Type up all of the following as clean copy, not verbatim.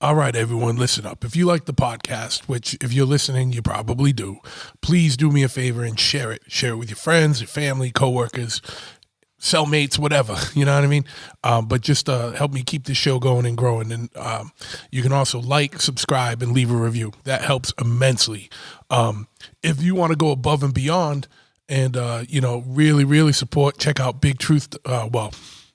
All right, everyone, listen up. If you like the podcast, which if you're listening, you probably do, please do me a favor and share it. Share it with your friends, your family, coworkers, cellmates, whatever. You know what I mean? But just help me keep this show going and growing. And you can also like, subscribe, and leave a review. That helps immensely. If you want to go above and beyond and, really, really support, check out Big Truth.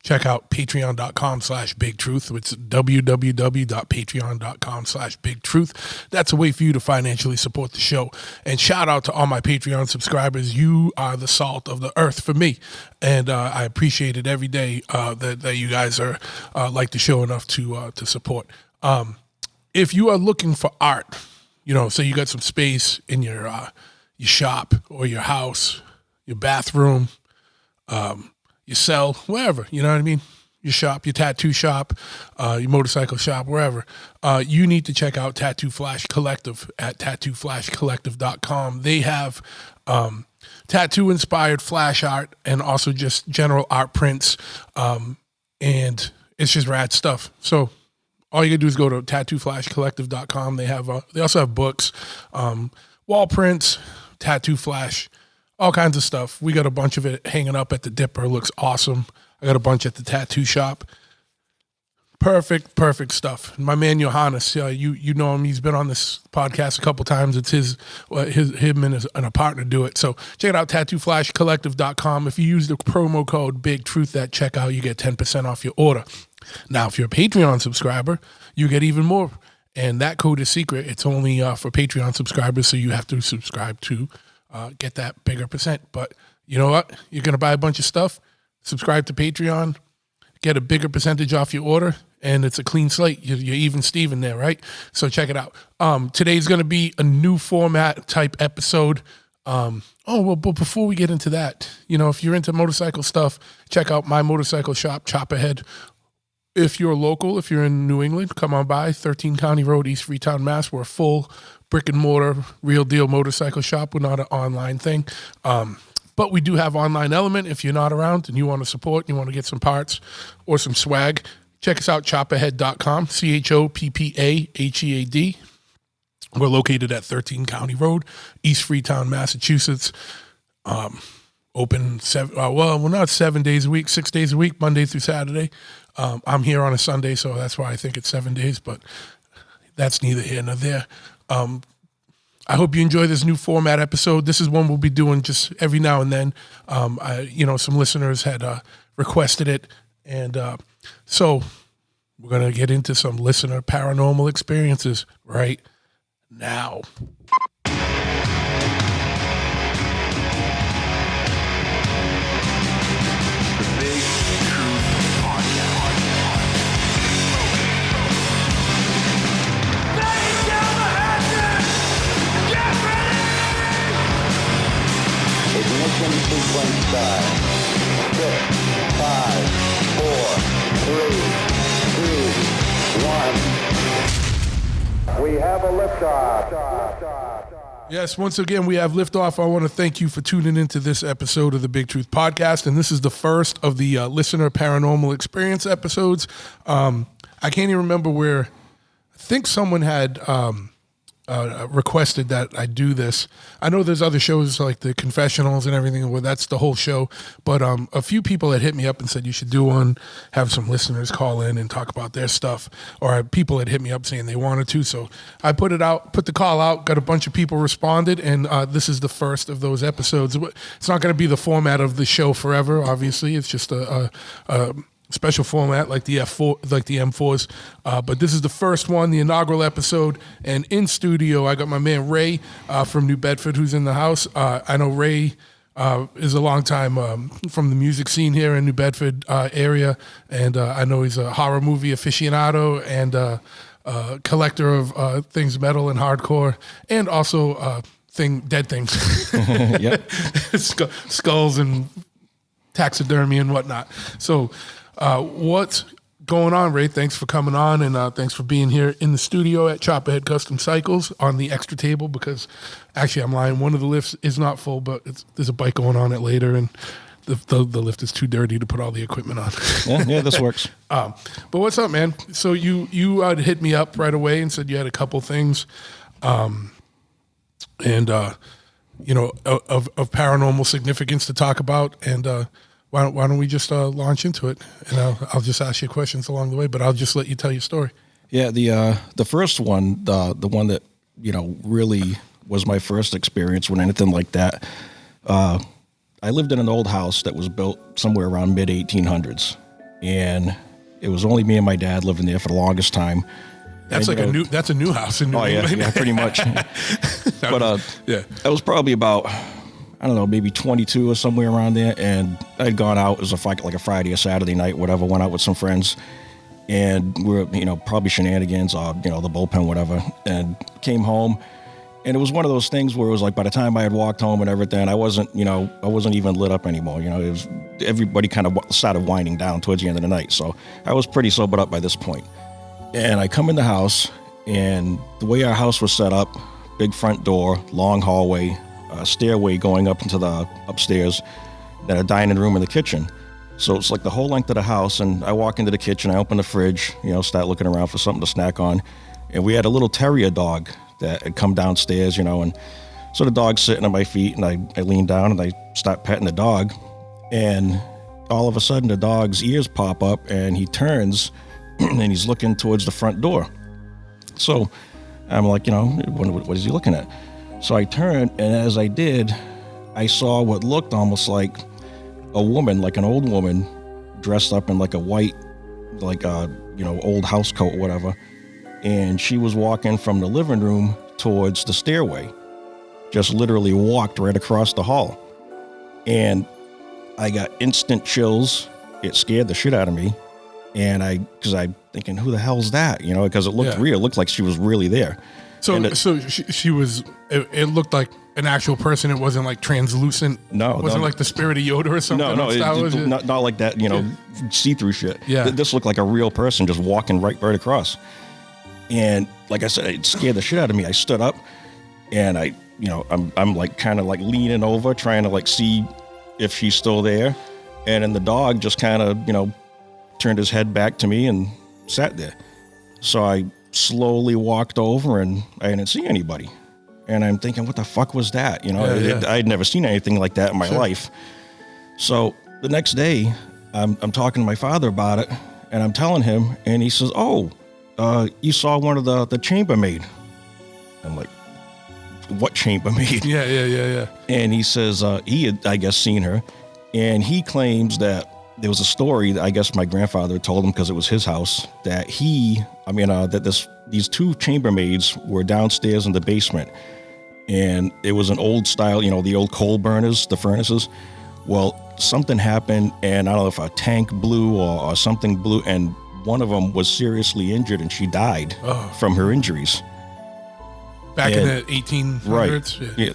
Check out patreon.com/Big Truth. It's www.patreon.com/Big Truth. That's a way for you to financially support the show. And shout out to all my Patreon subscribers. You are the salt of the earth for me. And I appreciate it every day that you guys are like the show enough to support. If you are looking for art, so you got some space in your shop or your house, your bathroom, your cell, wherever, you know what I mean? Your shop, your tattoo shop, your motorcycle shop, wherever. You need to check out Tattoo Flash Collective at tattooflashcollective.com. They have tattoo-inspired flash art and also just general art prints, and it's just rad stuff. So all you gotta do is go to tattooflashcollective.com. They also have books, wall prints, tattoo flash, all kinds of stuff. We got a bunch of it hanging up at the Dipper. Looks awesome. I got a bunch at the tattoo shop. Perfect stuff. My man Johannes, you know him. He's been on this podcast a couple times. It's him and a partner do it. So check it out, tattooflashcollective.com. If you use the promo code Big Truth at checkout, you get 10% off your order. Now, if you're a Patreon subscriber, you get even more. And that code is secret. It's only for Patreon subscribers, so you have to subscribe to get that bigger percent. But you know what? You're going to buy a bunch of stuff, subscribe to Patreon, get a bigger percentage off your order, and it's a clean slate. You're even Steven there, right? So check it out. Today's going to be a new format type episode. But before we get into that, if you're into motorcycle stuff, check out my motorcycle shop, Chopperhead. If you're local, if you're in New England, come on by, 13 County Road, East Freetown, Mass. We're a full brick and mortar, real deal motorcycle shop. We're not an online thing. But we do have online element. If you're not around and you want to support, you want to get some parts or some swag, check us out, chopperhead.com, CHOPPAHEAD. We're located at 13 County Road, East Freetown, Massachusetts. Open not 7 days a week, 6 days a week, Monday through Saturday. I'm here on a Sunday, so that's why I think it's 7 days, but that's neither here nor there. I hope you enjoy this new format episode. This is one we'll be doing just every now and then. Some listeners had requested it, and so we're going to get into some listener paranormal experiences right now. Ignition sequence start. 6, 5, 4, 3, 2, 1. We have a liftoff. Yes, once again, we have liftoff. I want to thank you for tuning into this episode of the Big Truth Podcast, and this is the first of the listener paranormal experience episodes. I can't even remember where. I think someone had requested that I do this. I know there's other shows like the confessionals and everything where that's the whole show, but a few people had hit me up and said you should do one, have some listeners call in and talk about their stuff, or people had hit me up saying they wanted to, so I put the call out, got a bunch of people responded, and this is the first of those episodes. It's not going to be the format of the show forever, obviously. It's just a special format like the F4, like the M4s. But this is the first one, the inaugural episode. And in studio, I got my man Ray from New Bedford, who's in the house. I know Ray is a long time from the music scene here in New Bedford area. And I know he's a horror movie aficionado and collector of things metal and hardcore, and also dead things. Yep. Skulls and taxidermy and whatnot. So what's going on, Ray? Thanks for coming on, and thanks for being here in the studio at Chopperhead Custom Cycles on the extra table, because actually I'm lying, one of the lifts is not full, but there's a bike going on it later, and the lift is too dirty to put all the equipment on. Yeah, this works. But what's up, man? So you hit me up right away and said you had a couple things, of paranormal significance to talk about, and why don't we just launch into it? And I'll just ask you questions along the way, but I'll just let you tell your story. Yeah, the first one, the one that really was my first experience with anything like that. I lived in an old house that was built somewhere around mid 1800s, and it was only me and my dad living there for the longest time. That's and, that's a new house in New England. Yeah, pretty much. But I was probably about, I don't know, maybe 22 or somewhere around there, and I'd gone out. It was like a Friday or Saturday night, whatever. Went out with some friends, and we were probably shenanigans or the bullpen, whatever, and came home. And it was one of those things where it was like by the time I had walked home and everything, I wasn't even lit up anymore. It was, everybody kind of started winding down towards the end of the night. So I was pretty sobered up by this point. And I come in the house, and the way our house was set up, big front door, long hallway, stairway going up into the upstairs, then a dining room and the kitchen. So it's like the whole length of the house. And I walk into the kitchen, I open the fridge, start looking around for something to snack on. And we had a little terrier dog that had come downstairs, and so the dog's sitting at my feet, and I lean down and I start petting the dog, and all of a sudden the dog's ears pop up and he turns and he's looking towards the front door. So I'm like, what is he looking at? So I turned, and as I did, I saw what looked almost like a woman, like an old woman, dressed up in like a white, old house coat or whatever. And she was walking from the living room towards the stairway, just literally walked right across the hall. And I got instant chills. It scared the shit out of me. And because I'm thinking, who the hell's that? Because it looked real. It looked like she was really there. So she was, it looked like an actual person. It wasn't like translucent. No. It wasn't like the spirit of Yoda or something. No, not like that, see-through shit. Yeah. This looked like a real person just walking right across. And like I said, it scared the shit out of me. I stood up, and I'm like kind of like leaning over, trying to like see if she's still there. And then the dog just kind of, turned his head back to me and sat there. So I slowly walked over, and I didn't see anybody. And I'm thinking, what the fuck was that? I'd never seen anything like that in my life. So the next day, I'm talking to my father about it, and I'm telling him, and he says, "Oh, you saw one of the chambermaid." I'm like, what chambermaid? Yeah. And he says he had, I guess, seen her, and he claims that there was a story that I guess my grandfather told him because it was his house, that these two chambermaids were downstairs in the basement, and it was an old style, the old coal burners, the furnaces. Well, something happened, and I don't know if a tank blew or something blew, and one of them was seriously injured, and she died from her injuries. Back in the 1800s? Right. Yeah.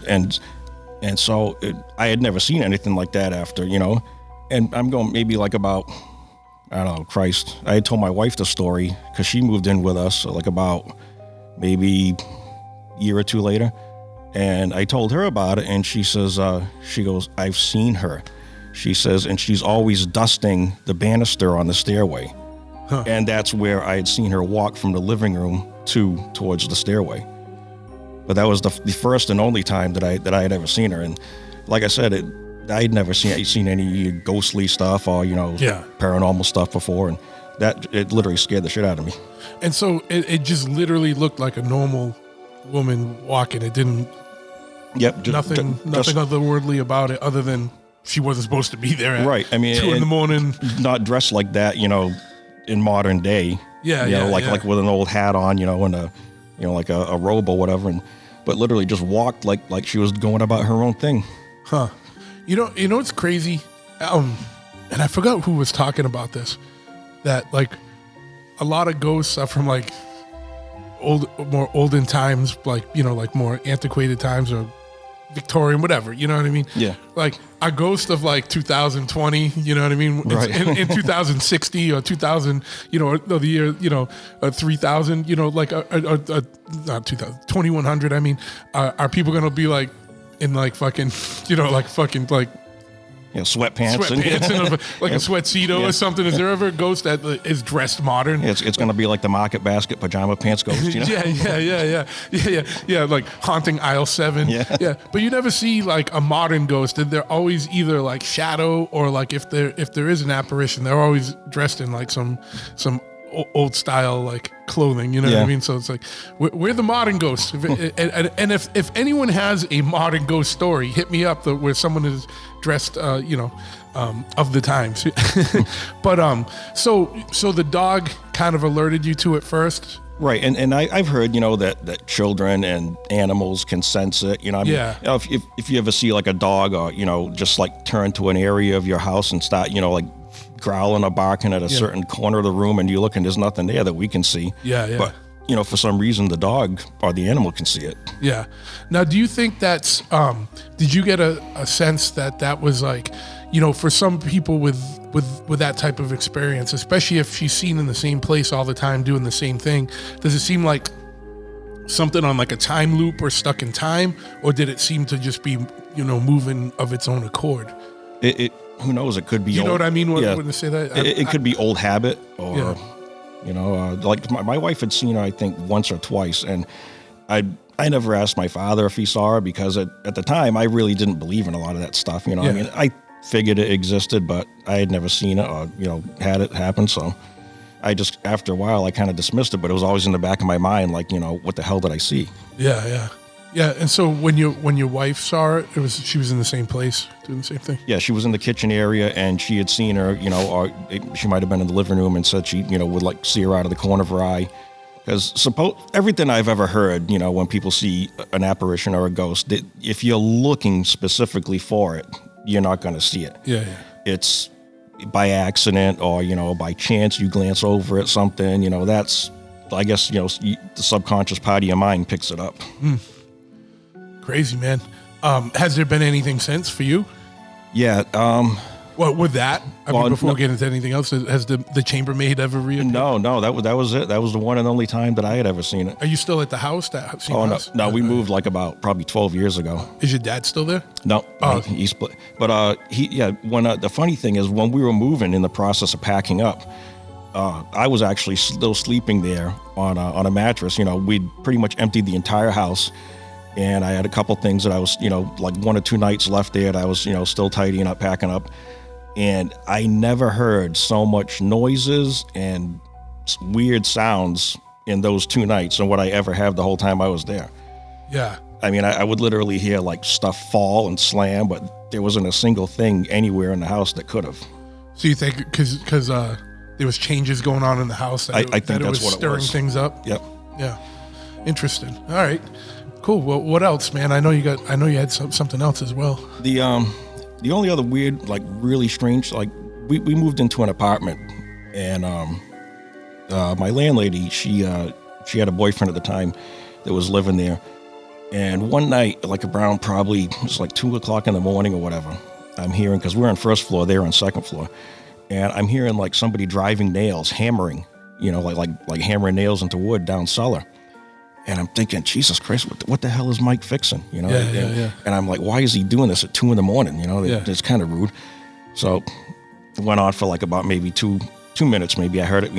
And so I had never seen anything like that after, and I'm going maybe like about, I don't know, Christ. I had told my wife the story because she moved in with us like about maybe a year or two later. And I told her about it, and she says, she goes, "I've seen her." She says, and she's always dusting the banister on the stairway. Huh. And that's where I had seen her walk from the living room towards the stairway. But that was the first and only time that I had ever seen her. And like I said, I had never seen any ghostly stuff or paranormal stuff before, and that it literally scared the shit out of me. And so it just literally looked like a normal woman walking. It didn't. Yep. Nothing otherworldly about it, other than she wasn't supposed to be there at right. I mean, 2 a.m. Not dressed like that, in modern day. Like with an old hat on, and a, like a robe or whatever, but literally just walked like she was going about her own thing. Huh. You know what's crazy? And I forgot who was talking about this, that like a lot of ghosts are from like more olden times, like, like more antiquated times or Victorian, whatever, you know what I mean? Yeah. Like a ghost of like 2020, you know what I mean? Right. In 2060 or 2000, the year, 3000, like not 2000, 2100. I mean, are people going to be like in like fucking, like sweatpants. And like a sweatcedo or something. Is there ever a ghost that is dressed modern? It's going to be like the Market Basket pajama pants ghost, you know? Yeah, like haunting aisle 7. Yeah. But you never see like a modern ghost. They're always either like shadow or like if there is an apparition, they're always dressed in like some old style like clothing, you know what I mean? So it's like we're the modern ghosts. And if anyone has a modern ghost story, hit me up where someone is dressed of the times. But so the dog kind of alerted you to it first. Right, and I've heard, that children and animals can sense it. If you ever see like a dog or, just like turn to an area of your house and start, like growling or barking at a certain corner of the room, and you look and there's nothing there that we can see. But, for some reason the dog or the animal can see it. Yeah. Now, do you think that's, did you get a sense that was like, for some people with that type of experience, especially if she's seen in the same place all the time doing the same thing, does it seem like something on like a time loop or stuck in time, or did it seem to just be, moving of its own accord? Who knows? It could be. You know what I mean when I say that? It could be old habit, or like my wife had seen her, I think, once or twice, and I never asked my father if he saw her because at the time I really didn't believe in a lot of that stuff. I mean, I figured it existed, but I had never seen it or had it happen. So I just, after a while, I kind of dismissed it, but it was always in the back of my mind, like, what the hell did I see? Yeah, and so when your wife saw it, she was in the same place doing the same thing? Yeah, she was in the kitchen area, and she had seen her, or she might have been in the living room and said she, would like see her out of the corner of her eye. Because everything I've ever heard, when people see an apparition or a ghost, if you're looking specifically for it, you're not going to see it. Yeah. It's by accident or, by chance you glance over at something, that's, I guess, the subconscious part of your mind picks it up. Crazy, man. Has there been anything since for you? Yeah. Well, with that, before we get into anything else, has the chambermaid ever reappeared? No, that was it. That was the one and only time that I had ever seen it. Are you still at the house? No, we moved like about probably 12 years ago. Is your dad still there? No, he split. But when the funny thing is, when we were moving, in the process of packing up, I was actually still sleeping there on a mattress. We'd pretty much emptied the entire house. And I had a couple things that I was, like 1 or 2 nights left there that I was, still tidying up, packing up. And I never heard so much noises and weird sounds in those 2 nights than what I ever have the whole time I was there. Yeah. I mean, I would literally hear like stuff fall and slam, but there wasn't a single thing anywhere in the house that could have. So you think because there was changes going on in the house I think that's was what stirring it was. things up? Yep. Yeah. Interesting. All right. Cool. Well, what else, man? I know you had something else as well. The only other weird, like really strange, like we moved into an apartment, and my landlady, she had a boyfriend at the time that was living there, and one night, like around probably it was like 2:00 in the morning or whatever, I'm hearing, because we're on first floor, they're on second floor, and I'm hearing like somebody driving nails, hammering, like hammering nails into wood down cellar. And I'm thinking, Jesus Christ, what the hell is Mike fixing? Yeah. And I'm like, why is he doing this at 2 a.m? It's kind of rude. So it went on for like about maybe two minutes. Maybe I heard it,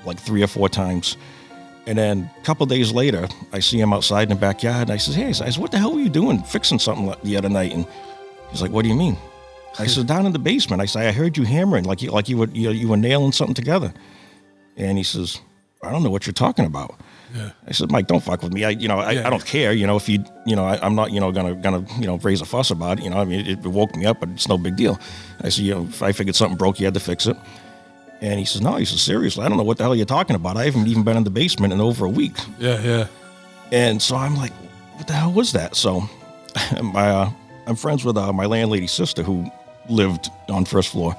like 3 or 4 times. And then a couple of days later, I see him outside in the backyard. And I says, hey, what the hell were you doing fixing something the other night? And he's like, what do you mean? I said, down in the basement. I said, I heard you hammering like you were nailing something together. And he says, I don't know what you're talking about. Yeah. I said, Mike, don't fuck with me. I don't care. If you, I'm not, gonna raise a fuss about it. I mean, it woke me up, but it's no big deal. I said, if I figured something broke, you had to fix it. And he says, no. He says, seriously, I don't know what the hell you're talking about. I haven't even been in the basement in over a week. Yeah. And so I'm like, what the hell was that? So I'm friends with my landlady's sister who lived on first floor,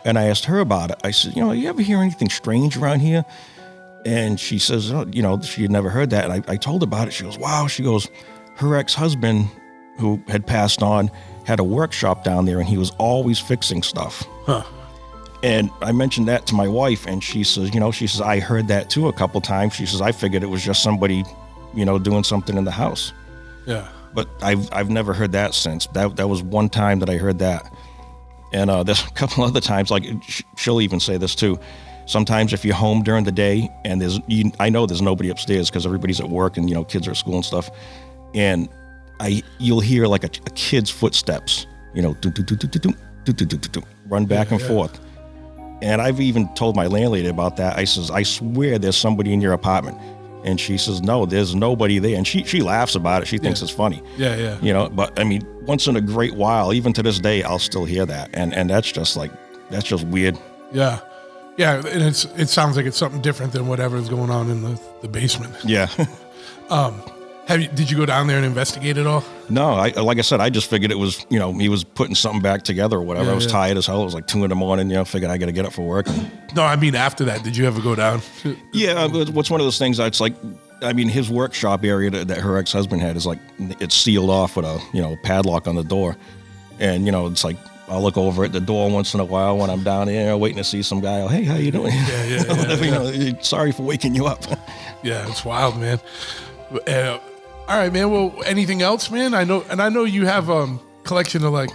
and I asked her about it. I said, you ever hear anything strange around here? And she says, she had never heard that. And I told her about it. She goes, wow. She goes, her ex-husband, who had passed on, had a workshop down there, and he was always fixing stuff. Huh. And I mentioned that to my wife, and she says, I heard that too a couple times. She says, I figured it was just somebody, doing something in the house. Yeah. But I've never heard that since. That was one time that I heard that. And there's a couple other times, like she'll even say this too. Sometimes if you're home during the day and I know there's nobody upstairs because everybody's at work and, kids are at school and stuff. And you'll hear like a kid's footsteps, run back and forth. And I've even told my landlady about that. I says, I swear there's somebody in your apartment. And she says, no, there's nobody there. And she laughs about it. She thinks it's funny. Yeah. But I mean, once in a great while, even to this day, I'll still hear that. And that's just weird. Yeah. Yeah. And it sounds like it's something different than whatever's going on in the basement. Yeah. Did you go down there and investigate it all? No, like I said, I just figured it was, he was putting something back together or whatever. Yeah, I was tired as hell. It was like 2 a.m, figured I got to get up for work. No, I mean, after that, did you ever go down? Yeah, what's one of those things that's like, I mean, his workshop area that her ex-husband had is like, it's sealed off with a, padlock on the door. And, it's like, I'll look over at the door once in a while when I'm down there waiting to see some guy. Oh, hey, how you doing? Yeah. Sorry for waking you up. Yeah, it's wild, man. All right, man. Well, anything else, man? I know you have a collection of like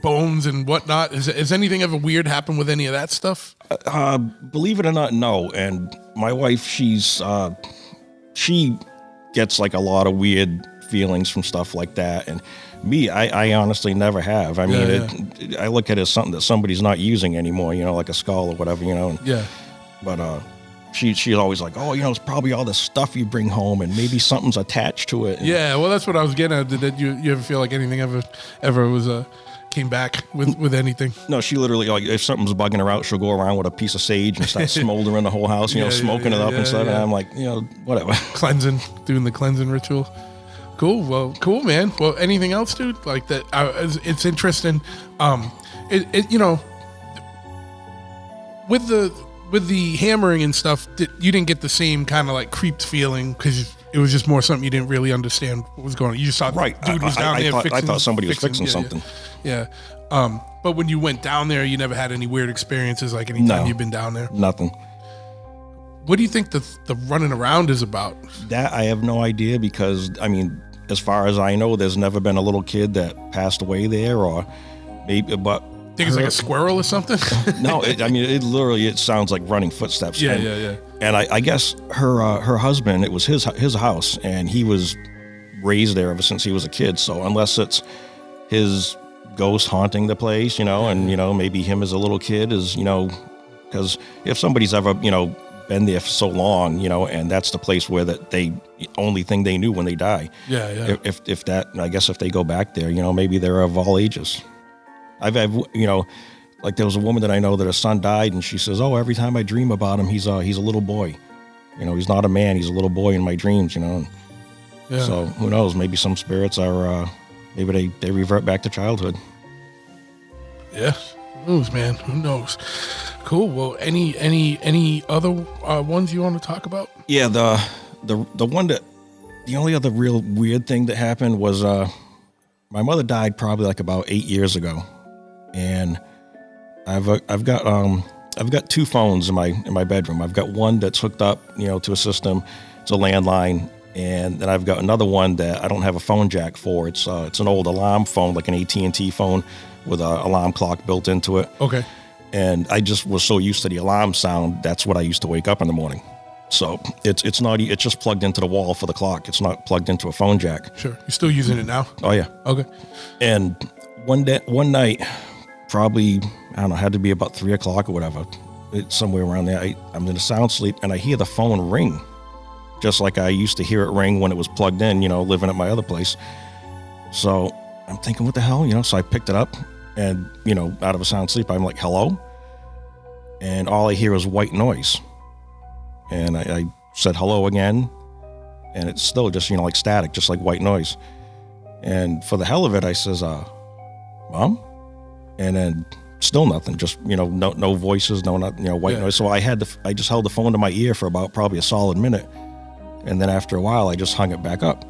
bones and whatnot. Has anything ever weird happened with any of that stuff? Believe it or not, no. And my wife, she gets like a lot of weird feelings from stuff like that. And me, I honestly never have. I mean, I look at it as something that somebody's not using anymore, like a skull or whatever, Yeah. But she's always like, oh, it's probably all the stuff you bring home and maybe something's attached to it. Yeah, well, that's what I was getting at. Did you ever feel like anything ever was came back with anything? No, she literally, like, if something's bugging her out, she'll go around with a piece of sage and start smoldering the whole house, smoking it up and stuff. Yeah. And I'm like, whatever. Doing the cleansing ritual. Cool. Well, cool, man. Well, anything else, dude? Like that? It's interesting. With the hammering and stuff, you didn't get the same kind of like creeped feeling because it was just more something you didn't really understand what was going on. You just thought dude was down there fixing. I thought somebody was fixing something. Yeah. But when you went down there, you never had any weird experiences like anytime you've been down there? Nothing. What do you think the running around is about? That I have no idea because, I mean, as far as I know, there's never been a little kid that passed away there or maybe, but... Think it's like a squirrel or something? No, it sounds like running footsteps. Yeah. And I guess her husband, it was his house, and he was raised there ever since he was a kid. So unless it's his ghost haunting the place, and maybe him as a little kid is, because if somebody's ever been there for so long, and that's the place where the only thing they knew when they die. Yeah. If that, I guess if they go back there, maybe they're of all ages. I've had, like there was a woman that I know that her son died, and she says, "Oh, every time I dream about him, he's a little boy. He's not a man. He's a little boy in my dreams. Yeah. So who knows? Maybe some spirits are, maybe they revert back to childhood. Yeah, who knows, man? Who knows? Cool. Well, any other ones you want to talk about? Yeah, the one that the only other real weird thing that happened was my mother died probably like about 8 years ago. And I've got 2 phones in my bedroom. I've got one that's hooked up, to a system. It's a landline, and then I've got another one that I don't have a phone jack for. It's an old alarm phone, like an AT&T phone with an alarm clock built into it. Okay. And I just was so used to the alarm sound. That's what I used to wake up in the morning. So it's just plugged into the wall for the clock. It's not plugged into a phone jack. Sure. You're still using it now? Oh yeah. Okay. And one night, probably, I don't know, had to be about 3 o'clock or whatever. It's somewhere around there. I'm in a sound sleep and I hear the phone ring, just like I used to hear it ring when it was plugged in, living at my other place. So I'm thinking, what the hell, So I picked it up and, out of a sound sleep, I'm like, hello? And all I hear is white noise. And I said hello again, and it's still just, like static, just like white noise. And for the hell of it, I says, Mom? And then still nothing, just, no voices, no, not, white noise. So I just held the phone to my ear for about probably a solid minute. And then after a while, I just hung it back up.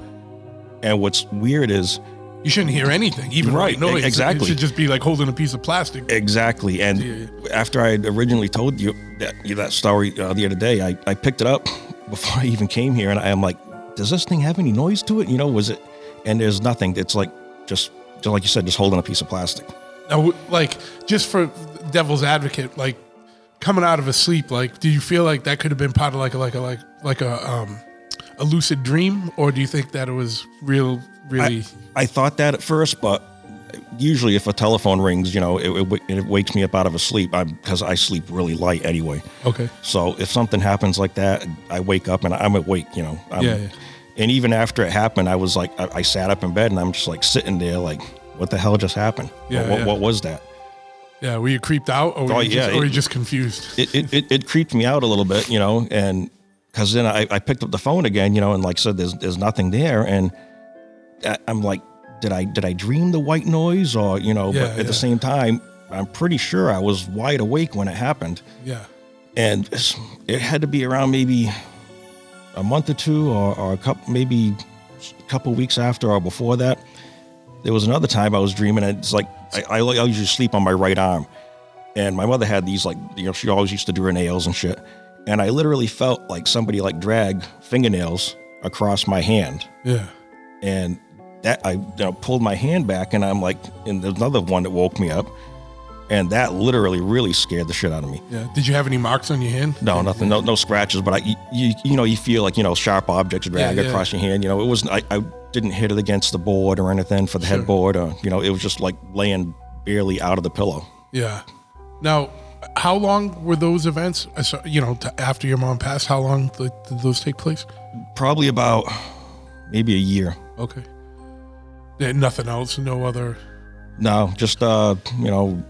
And what's weird is, you shouldn't hear anything, even white noise. Exactly. It should just be like holding a piece of plastic. Exactly. And after I had originally told you that story the other day, I picked it up before I even came here, and I'm like, does this thing have any noise to it? Was it? And there's nothing. It's like just like you said, just holding a piece of plastic. Now, like, just for devil's advocate, like coming out of a sleep, like, do you feel like that could have been part of like a lucid dream, or do you think that it was really? I thought that at first, but usually if a telephone rings, you know, it wakes me up out of a sleep because I sleep really light anyway. Okay. So if something happens like that, I wake up and I'm awake, you know. Yeah. And even after it happened, I was like, I sat up in bed and I'm just like sitting there like, what the hell just happened? Yeah. What was that? Yeah. Were you creeped out, or were you just confused? It creeped me out a little bit, you know, and because then I picked up the phone again, you know, and like I said, there's nothing there, and I'm like, did I dream the white noise, or you know? But at the same time, I'm pretty sure I was wide awake when it happened. Yeah. And it had to be around maybe a month or two, or maybe a couple weeks after or before that. There was another time I was dreaming, and it's like I usually sleep on my right arm, and my mother had these, like, you know, she always used to do her nails and shit, and I literally felt like somebody like drag fingernails across my hand. Yeah. And that I pulled my hand back, and I'm like, and there's another one that woke me up, and that literally really scared the shit out of me. Yeah. Did you have any marks on your hand? No, nothing, no scratches, but you feel like, you know, sharp objects drag across your hand. You know, it wasn't, I didn't hit it against the board or anything for the headboard, or, you know, it was just like laying barely out of the pillow. Yeah. Now, how long were those events? So, you know, after your mom passed, how long did those take place? Probably about maybe a year. Okay. Yeah, nothing else? No other? No, just, you know,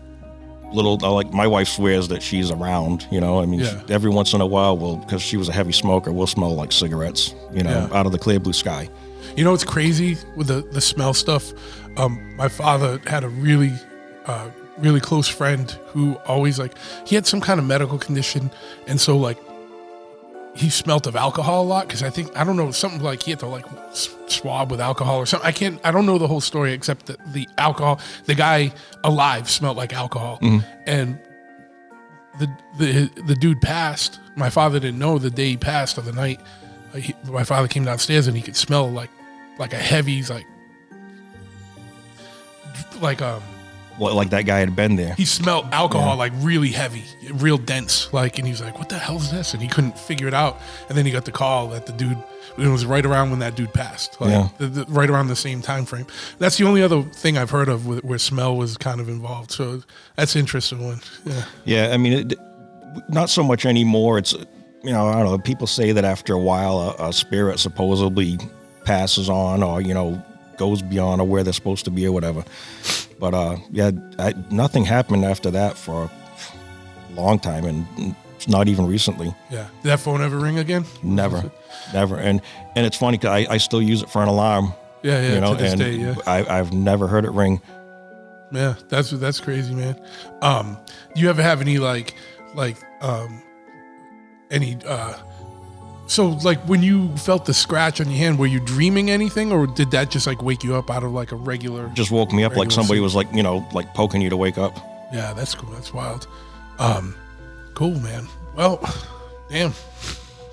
little, like, my wife swears that she's around, you know, I mean, every once in a while, because she was a heavy smoker, we'll smell like cigarettes, you know, out of the clear blue sky. You know what's crazy with the smell stuff? My father had a really close friend who always, like, he had some kind of medical condition, and so, like, he smelt of alcohol a lot, because I don't know, something like he had to, like, swab with alcohol or something. I don't know the whole story, except that the alcohol, the guy alive smelled like alcohol. Mm-hmm. And the dude passed. My father didn't know the day he passed, or the night. My father came downstairs and he could smell like a heavy, like that guy had been there. He smelled alcohol, like really heavy, real dense, like, and he was like, what the hell is this? And he couldn't figure it out. And then he got the call that the dude, it was right around when that dude passed, like right around the same time frame. That's the only other thing I've heard of where smell was kind of involved. So that's an interesting one. Yeah. Yeah. I mean, not so much anymore. It's, you know, I don't know. People say that after a while, a spirit supposedly passes on, or, you know, goes beyond, or where they're supposed to be, or whatever. But nothing happened after that for a long time, and not even recently. Yeah. Did that phone ever ring again? Never. And it's funny, 'cause I still use it for an alarm. Yeah. You know, to this and day, yeah. I've never heard it ring. Yeah, that's crazy, man. You ever have any so, like, when you felt the scratch on your hand, were you dreaming anything, or did that just, like, wake you up out of, like, a regular? Just woke me up like somebody was, like, you know, like poking you to wake up. Yeah, that's cool. That's wild. Cool, man. Well, damn.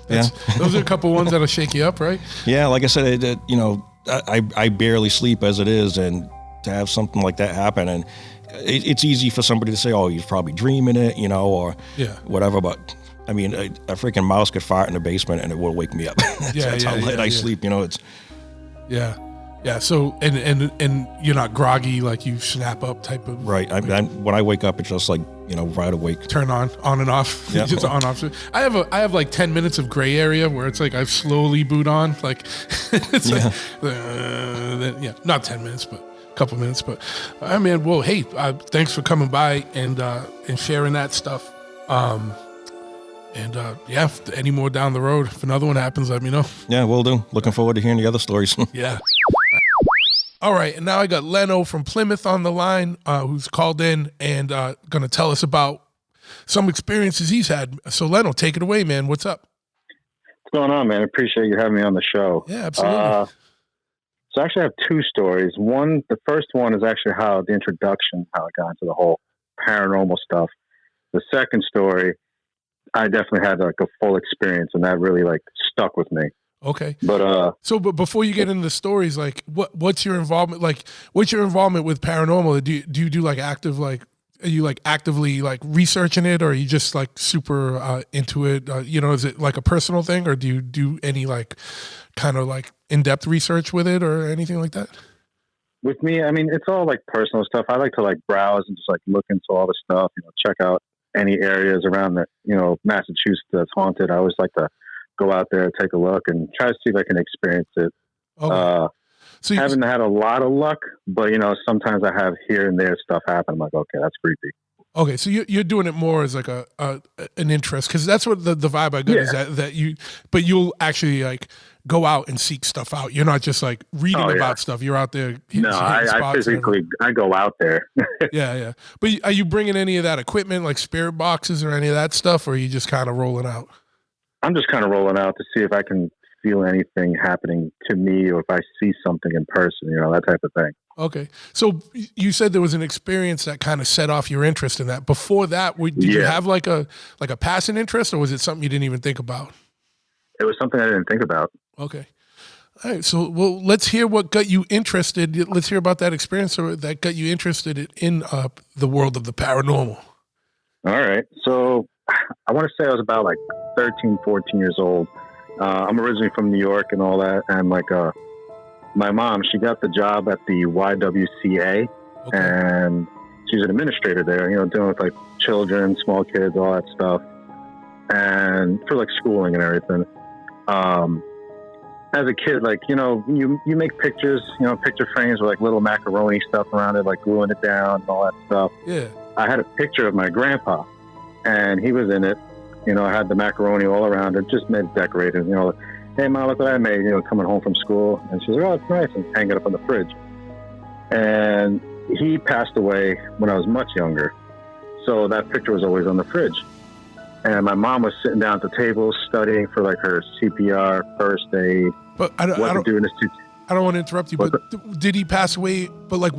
Those are a couple ones that'll shake you up, right? Yeah, like I said, you know, I barely sleep as it is, and to have something like that happen, and it's easy for somebody to say, oh, he's probably dreaming it, you know, or whatever, but I mean, a freaking mouse could fart in the basement and it will wake me up. That's how late I sleep, you know. It's So and you're not groggy, like you snap up type of right. When I wake up, it's just like, you know, right awake. Turn on and off. Yeah. Just on off. I have like 10 minutes of gray area where it's like I slowly boot on, like it's not 10 minutes, but a couple minutes. But I mean, well, hey, thanks for coming by and sharing that stuff. If any more down the road, if another one happens, let me know. Yeah, will do. Looking forward to hearing the other stories. Yeah. All right, and now I got Leno from Plymouth on the line, who's called in and going to tell us about some experiences he's had. So, Leno, take it away, man. What's up? What's going on, man? I appreciate you having me on the show. Yeah, absolutely. So, I actually have two stories. The first one is actually how I got into the whole paranormal stuff. The second story, I definitely had like a full experience, and that really like stuck with me. Okay. But but before you get into the stories, like what's your involvement? Like, what's your involvement with paranormal? Do you do like active, like, are you like actively like researching it, or are you just like super into it? Is it like a personal thing, or do you do any like kind of like in-depth research with it or anything like that? with me, I mean, it's all like personal stuff. I like to like browse and just like look into all the stuff, check out any areas around that, Massachusetts that's haunted. I always like to go out there, take a look, and try to see if I can experience it. Okay. So haven't had a lot of luck, but sometimes I have here and there stuff happen. I'm like, okay, that's creepy. Okay, so you're doing it more as like an interest, because that's what the vibe I get is but you'll actually like go out and seek stuff out. You're not just like reading about stuff. You're out there. I physically I go out there. Yeah. But are you bringing any of that equipment, like spirit boxes or any of that stuff, or are you just kind of rolling out? I'm just kind of rolling out to see if I can feel anything happening to me, or if I see something in person, that type of thing. Okay. So you said there was an experience that kind of set off your interest in that. Before that, did you have like a passing interest, or was it something you didn't even think about? It was something I didn't think about. Okay. All right. So, let's hear what got you interested. Let's hear about that experience that got you interested in the world of the paranormal. All right. So I want to say I was about like 13, 14 years old. I'm originally from New York and all that. And like, my mom, she got the job at the YWCA, and she's an administrator there, dealing with like children, small kids, all that stuff. And for like schooling and everything. As a kid, like, you make pictures, picture frames with like little macaroni stuff around it, like gluing it down and all that stuff. Yeah. I had a picture of my grandpa, and he was in it. I had the macaroni all around it, just made decorated, hey, Mom, look what I made, coming home from school. And she's like, oh, it's nice, and hang it up on the fridge. And he passed away when I was much younger. So that picture was always on the fridge. And my mom was sitting down at the table studying for like her CPR, first aid. But I don't want to interrupt you, but did he pass away? But like,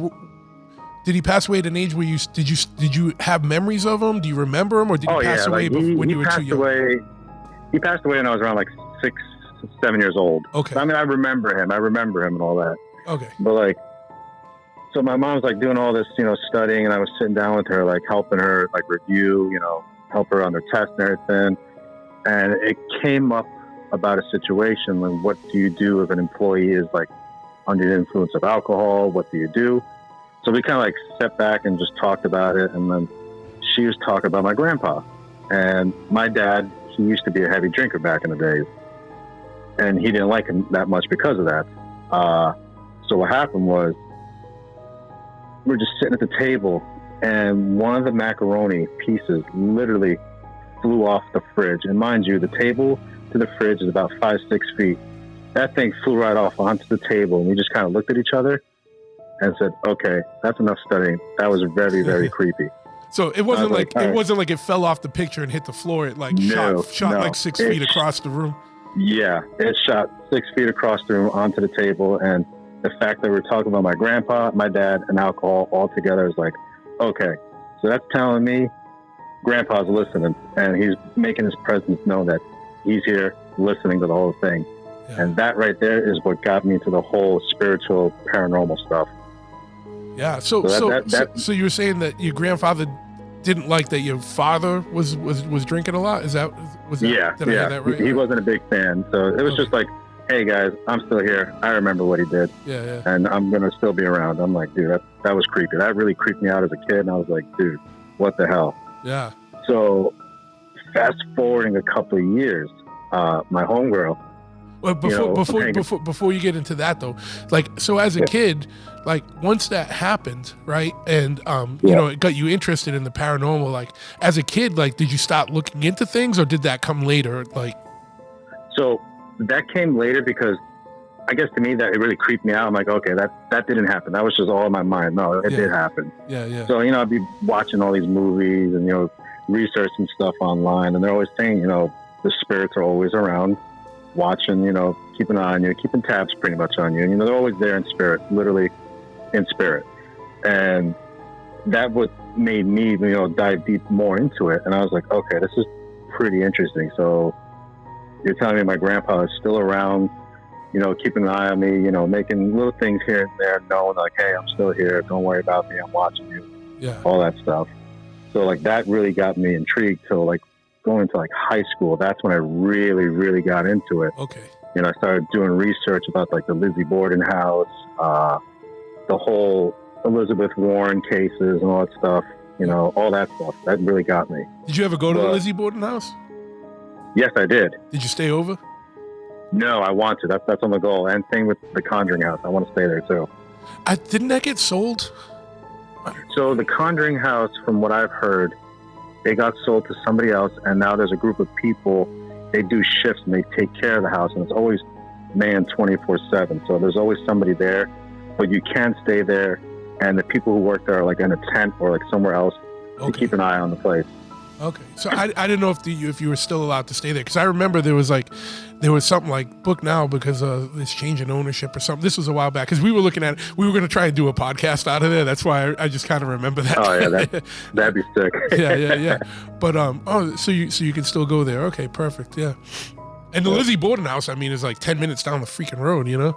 did he pass away at an age where did you have memories of him? Do you remember him, or did he pass away when you were too young? He passed away when I was around like 6, 7 years old. Okay. I mean, I remember him and all that. Okay. But like, so my mom's like doing all this, studying, and I was sitting down with her, like helping her like review, help her on her test and everything. And it came up about a situation like, what do you do if an employee is like under the influence of alcohol? What do you do? So we kind of like stepped back and just talked about it. And then she was talking about my grandpa. And my dad, he used to be a heavy drinker back in the days. And he didn't like him that much because of that. So what happened was, we're just sitting at the table, and one of the macaroni pieces literally flew off the fridge. And mind you, the table to the fridge is about 5-6 feet. That thing flew right off onto the table, and we just kind of looked at each other and said, okay, that's enough studying. That was very, very creepy. So it wasn't it wasn't like it fell off the picture and hit the floor. It like shot like 6 feet across the room. Yeah, it shot 6 feet across the room onto the table. And the fact that we're talking about my grandpa, my dad, and alcohol all together is like, okay, so that's telling me grandpa's listening, and he's making his presence known that he's here listening to the whole thing. Yeah. And that right there is what got me into the whole spiritual paranormal stuff. Yeah. So you were saying that your grandfather didn't like that your father was drinking a lot? Did I hear that right? He wasn't a big fan. So it was just like, hey guys, I'm still here. I remember what he did. Yeah. And I'm going to still be around. I'm like, dude, that was creepy. That really creeped me out as a kid. And I was like, dude, what the hell? Yeah. So fast forwarding a couple of years, my homegirl. Well, before you get into that though, like, so as a kid, like once that happened, right, and it got you interested in the paranormal. Like as a kid, like did you start looking into things, or did that come later? Like, so that came later because I guess to me that it really creeped me out. I'm like, okay, that didn't happen. That was just all in my mind. No, it did happen. Yeah. So I'd be watching all these movies and researching stuff online, and they're always saying the spirits are always around. Watching, keep an eye on you, keeping tabs pretty much on you. They're always there in spirit, literally in spirit. And that what made me, dive deep more into it. And I was like, okay, this is pretty interesting. So you're telling me my grandpa is still around, you know, keeping an eye on me, you know, making little things here and there, knowing like, hey, I'm still here. Don't worry about me. I'm watching you. Yeah. All that stuff. So like that really got me intrigued. So like going to like high school, that's when I really, really got into it. Okay. You know, I started doing research about like the Lizzie Borden house, the whole Elizabeth Warren cases and all that stuff. You know, all that stuff. That really got me. Did you ever go to the Lizzie Borden house? Yes, I did. Did you stay over? No, I want to. That's on the goal. And same with the Conjuring house. I want to stay there too. Didn't that get sold? So the Conjuring house, from what I've heard, they got sold to somebody else, and now there's a group of people. They do shifts and they take care of the house, and it's always manned 24/7. So there's always somebody there, but you can stay there, and the people who work there are like in a tent or like somewhere else to keep an eye on the place. Okay, so I didn't know if you were still allowed to stay there, because I remember there was something like book now because this change in ownership or something. This was a while back because we were looking at it. We were going to try and do a podcast out of there. That's why I just kind of remember that. Oh yeah, that'd be sick. yeah. But so you can still go there. Okay, perfect. Yeah, and the Lizzie Borden house, I mean, is like 10 minutes down the freaking road. You know.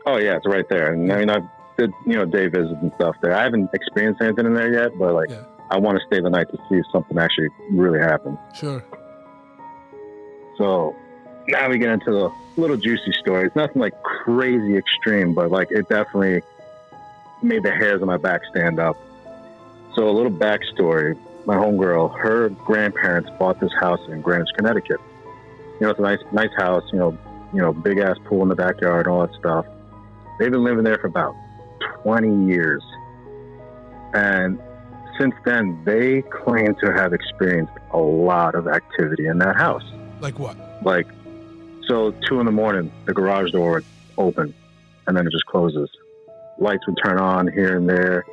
Oh yeah, it's right there. And I mean, I've did day visits and stuff there. I haven't experienced anything in there yet, but like. Yeah. I want to stay the night to see if something actually really happens. Sure. So now we get into the little juicy stories. Nothing like crazy extreme, but like it definitely made the hairs on my back stand up. So a little backstory. My homegirl, her grandparents bought this house in Greenwich, Connecticut. You know, it's a nice house, you know, big ass pool in the backyard, all that stuff. They've been living there for about 20 years. And since then, they claim to have experienced a lot of activity in that house. Like what? Like, so 2 a.m, the garage door would open, and then it just closes. Lights would turn on here and there.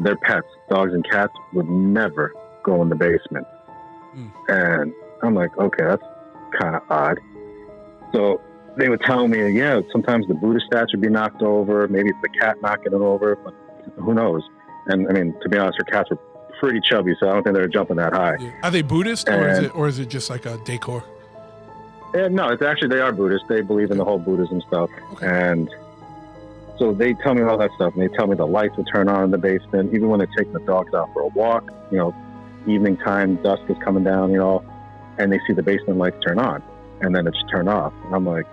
Their pets, dogs and cats, would never go in the basement. And I'm like, okay, that's kind of odd. So they would tell me, yeah, sometimes the Buddha statue would be knocked over. Maybe it's the cat knocking it over, but who knows? And I mean, to be honest, her cats were pretty chubby, so I don't think they were jumping that high. Yeah. Are they Buddhist, or is it just like a decor? No, it's actually, they are Buddhist. They believe in the whole Buddhism stuff. Okay. And so they tell me all that stuff, and they tell me the lights will turn on in the basement, even when they're taking the dogs out for a walk, you know, evening time, dusk is coming down, you know, and they see the basement lights turn on, and then it's turn off. And I'm like,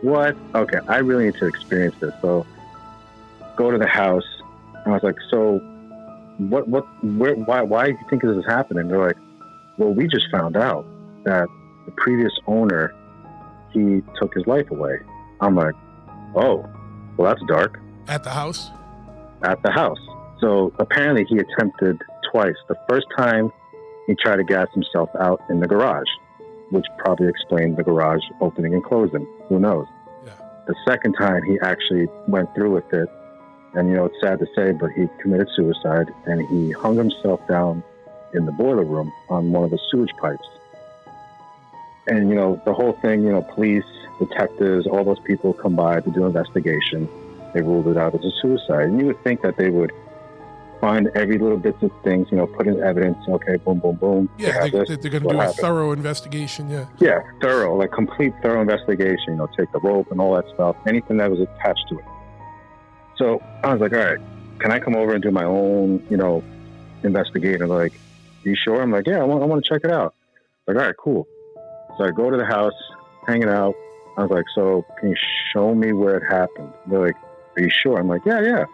what? Okay, I really need to experience this. So go to the house. And I was like, so why do you think this is happening? They're like, well, we just found out that the previous owner, he took his life away. I'm like, oh, well, that's dark. At the house? At the house. So apparently he attempted twice. The first time he tried to gas himself out in the garage, which probably explained the garage opening and closing. Who knows? Yeah. The second time he actually went through with it. And, you know, it's sad to say, but he committed suicide, and he hung himself down in the boiler room on one of the sewage pipes. And, you know, the whole thing, you know, police, detectives, all those people come by to do an investigation. They ruled it out as a suicide. And you would think that they would find every little bits of things, you know, put in evidence. Okay, boom, boom, boom. Yeah, they're going to do a thorough investigation, yeah. Yeah, thorough, like complete thorough investigation, you know, take the rope and all that stuff, anything that was attached to it. So I was like, all right, can I come over and do my own, you know, investigating? Like, you sure? I'm like, yeah, I want to check it out. Like, all right, cool. So I go to the house, hanging out. I was like, so can you show me where it happened? They're like, are you sure? I'm like, yeah.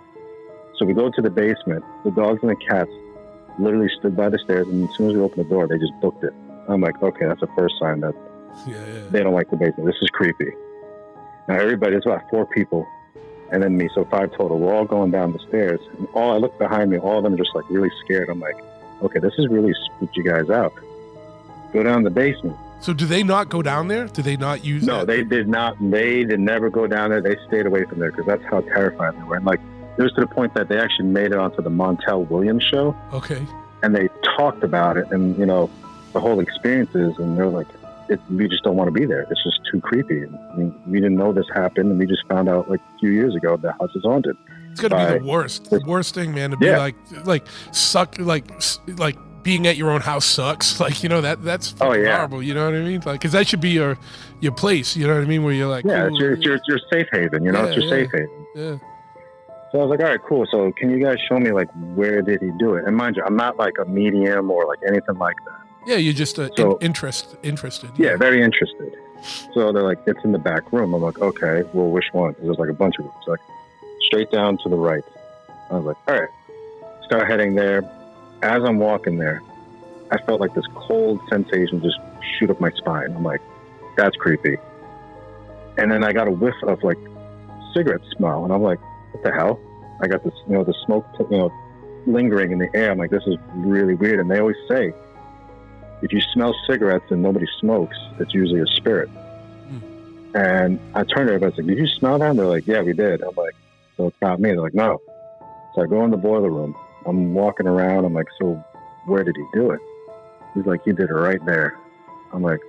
So we go to the basement. The dogs and the cats literally stood by the stairs, and as soon as we opened the door, they just booked it. I'm like, okay, that's the first sign that they don't like the basement. This is creepy. Now everybody, there's about 4 people. And then me, so 5 total. We're all going down the stairs. And I look behind me, all of them are just like really scared. I'm like, okay, this has really spooked you guys out. Go down the basement. So do they not go down there? Do they not use No, they did not. They did never go down there. They stayed away from there because that's how terrified they were. And like, it was to the point that they actually made it onto the Montel Williams show. Okay. And they talked about it and, you know, the whole experiences. And they're like, we just don't want to be there. It's just too creepy. I mean, we didn't know this happened, and we just found out like a few years ago the house is haunted. It's gonna be the worst thing, man. To be like being at your own house sucks. Like, that's horrible. You know what I mean? Like, because that should be your place. You know what I mean? Where you're like, yeah, cool. it's your safe haven. It's your safe haven. Yeah. So I was like, all right, cool. So can you guys show me like where did he do it? And mind you, I'm not like a medium or like anything like that. Yeah, you're just interested. Yeah, very interested. So they're like, it's in the back room. I'm like, okay, well, which one? There's like a bunch of rooms. Like, straight down to the right. I was like, all right. Start heading there. As I'm walking there, I felt like this cold sensation just shoot up my spine. I'm like, that's creepy. And then I got a whiff of like cigarette smell, and I'm like, what the hell? I got this, the smoke, lingering in the air. I'm like, this is really weird. And they always say, if you smell cigarettes and nobody smokes, it's usually a spirit. And I turned to everybody, I was like, did you smell that? And they're like, yeah, we did. I'm like, so it's not me. They're like, no. So I go in the boiler room. I'm walking around. I'm like, so where did he do it? He's like, he did it right there. I'm like,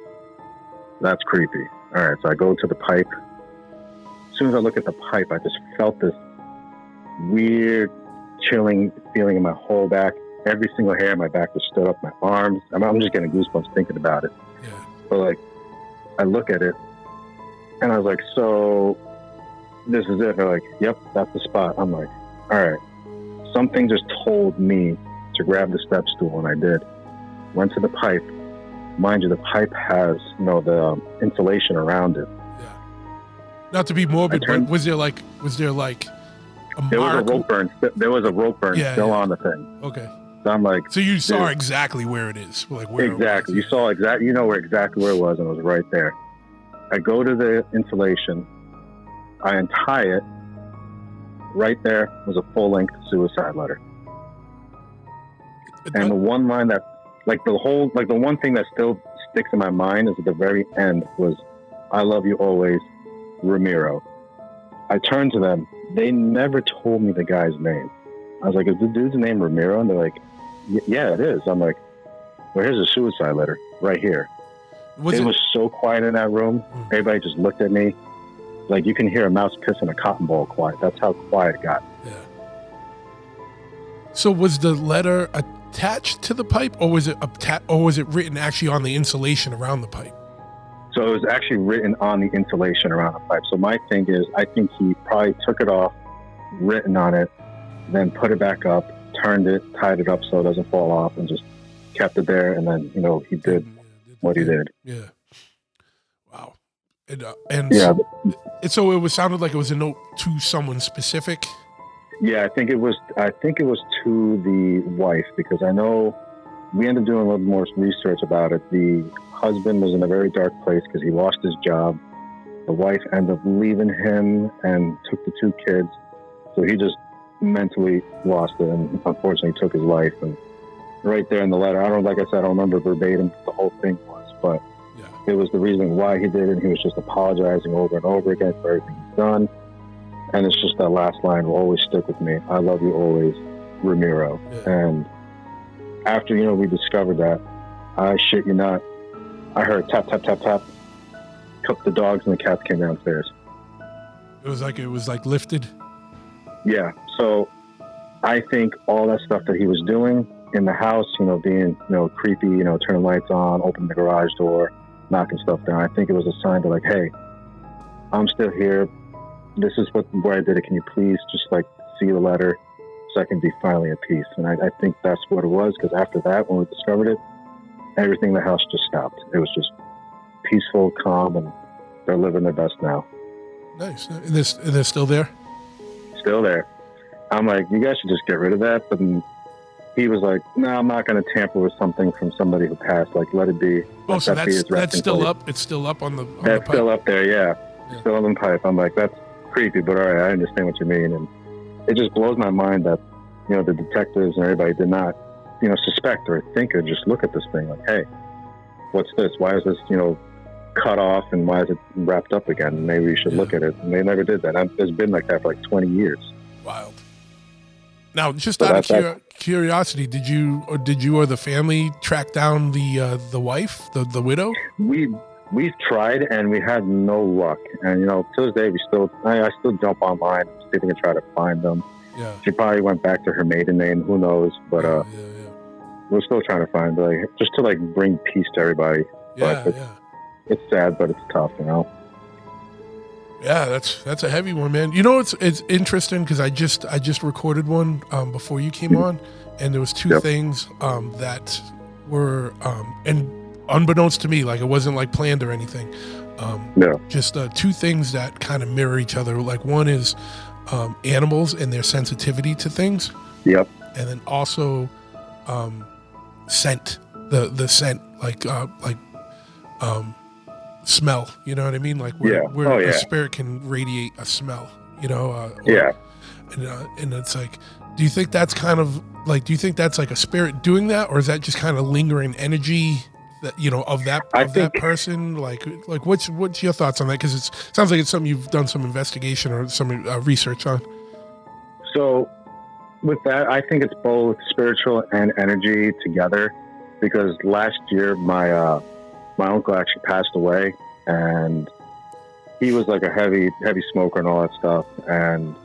that's creepy. All right, so I go to the pipe. As soon as I look at the pipe, I just felt this weird, chilling feeling in my whole back. Every single hair in my back just stood up, my arms. I'm just getting goosebumps thinking about it. Yeah. But like, I look at it, and I was like, so this is it? They're like, yep, that's the spot. I'm like, all right. Something just told me to grab the step stool, and I did. Went to the pipe. Mind you, the pipe has, the insulation around it. Yeah. Not to be morbid, but was there like a there mark? Was a rope burn. There was a rope burn still on the thing. Okay. So I'm like, so you saw exactly where it is, like where exactly. It was. You saw exactly. You know where exactly where it was, and it was right there. I go to the insulation. I untie it. Right there was a full-length suicide letter. And the one line that, the one thing that still sticks in my mind is at the very end was, I love you always, Ramiro. I turned to them. They never told me the guy's name. I was like, is the dude's name Ramiro? And they're like, yeah, it is. I'm like, well, here's a suicide letter right here. It was so quiet in that room. Everybody just looked at me. Like, you can hear a mouse piss in a cotton ball quiet. That's how quiet it got. Yeah. So was the letter attached to the pipe, or was it written actually on the insulation around the pipe? So it was actually written on the insulation around the pipe. So my thing is, I think he probably took it off, written on it, then put it back up, turned it, tied it up so it doesn't fall off, and just kept it there. And then, he did what he did. Yeah. Wow. So it sounded like it was a note to someone specific. Yeah, I think it was to the wife, because I know we ended up doing a little more research about it. The husband was in a very dark place because he lost his job. The wife ended up leaving him and took the 2 kids. So he just mentally lost it and unfortunately took his life. And right there in the letter, like I said, I don't remember verbatim what the whole thing was, but it was the reason why he did it. And he was just apologizing over and over again for everything he's done. And it's just that last line will always stick with me. I love you always, Ramiro. Yeah. And after, we discovered that, I shit you not, I heard tap, tap, tap, tap. The dogs and the cats came downstairs. It was like lifted? Yeah. So I think all that stuff that he was doing in the house, being, creepy, turning lights on, opening the garage door, knocking stuff down. I think it was a sign to like, hey, I'm still here. This is where I did it. Can you please just see the letter so I can be finally at peace? And I think that's what it was, because after that, when we discovered it, everything in the house just stopped. It was just peaceful, calm, and they're living their best now. Nice. And they're still there? Still there. I'm like, you guys should just get rid of that. But he was like, no, I'm not going to tamper with something from somebody who passed. Let it be. Oh, so that's still up? It's still up on the pipe? That's still up there, yeah. Still on the pipe. I'm like, that's creepy, but all right, I understand what you mean. And it just blows my mind that, the detectives and everybody did not, suspect or think or just look at this thing like, hey, what's this? Why is this, cut off, and why is it wrapped up again? Maybe we should look at it. And they never did that. It's been like that for 20 years. Wild. Now, just out of curiosity, did you or the family track down the wife, the widow? We've tried and we had no luck. And to this day, I still jump online and see if we can try to find them. Yeah. She probably went back to her maiden name. Who knows? But we're still trying to find, like, just to, like, bring peace to everybody. Yeah, but it's sad, but it's tough, you know? Yeah, that's a heavy one, man. You know, it's interesting because I just recorded one before you came on, and there was two things that were and unbeknownst to me, like it wasn't like planned or anything. Just two things that kind of mirror each other. Like one is animals and their sensitivity to things. Yep. And then also scent, the scent, like smell, you know what I mean? Like where a spirit can radiate a smell, you know? And it's like, do you think that's kind of like, do you think that's like a spirit doing that, or is that just kind of lingering energy that, you know, of that that person? Like what's your thoughts on that? Because it sounds like it's something you've done some investigation or some research on. So with that, I think it's both spiritual and energy together, because last year my uncle actually passed away, and he was like a heavy smoker and all that stuff. And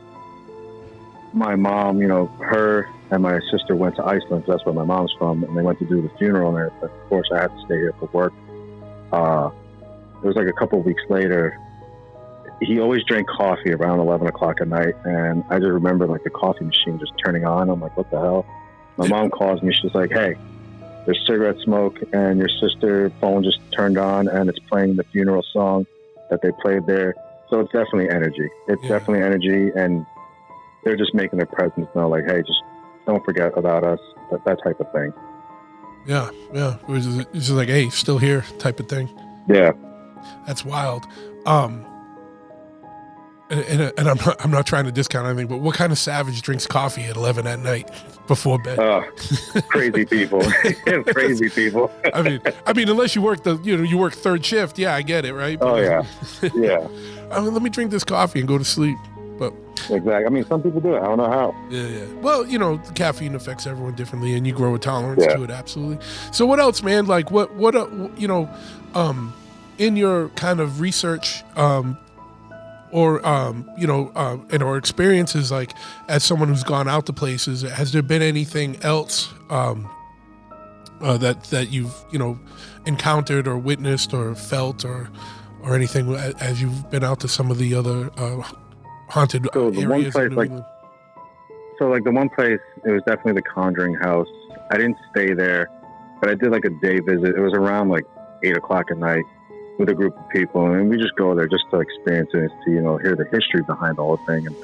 my mom, you know, her and my sister went to Iceland, because that's where my mom's from, and they went to do the funeral and everything. Of course, I had to stay here for work. It was like a couple of weeks later. He always drank coffee around 11 o'clock at night, and I just remember like the coffee machine just turning on. I'm like, what the hell? My mom calls me. She's like, hey, there's cigarette smoke, and your sister's phone just turned on, and it's playing the funeral song that they played there. So it's definitely energy. It's definitely energy, and they're just making their presence known, like, hey, just don't forget about us, that type of thing. Yeah. It's just like, hey, still here type of thing. Yeah. That's wild. And I'm not trying to discount anything, but what kind of savage drinks coffee at 11 at night before bed? Crazy people. Crazy people. I mean, unless you work you work third shift. Yeah, I get it, right? But, yeah. Let me drink this coffee and go to sleep. But exactly. I mean, some people do it. I don't know how. Yeah. Well, you know, caffeine affects everyone differently, and you grow a tolerance to it. Absolutely. So, what else, man? Like, what you know, in your kind of research, or you know, in our experiences, like as someone who's gone out to places, has there been anything else that you've, you know, encountered or witnessed or felt or anything as you've been out to some of the other haunted areas of New England? So like the one place, it was definitely the Conjuring house. I didn't stay there, but I did like a day visit. It was around like 8 o'clock at night with a group of people, and we just go there just to experience it, to, you know, hear the history behind the whole thing. And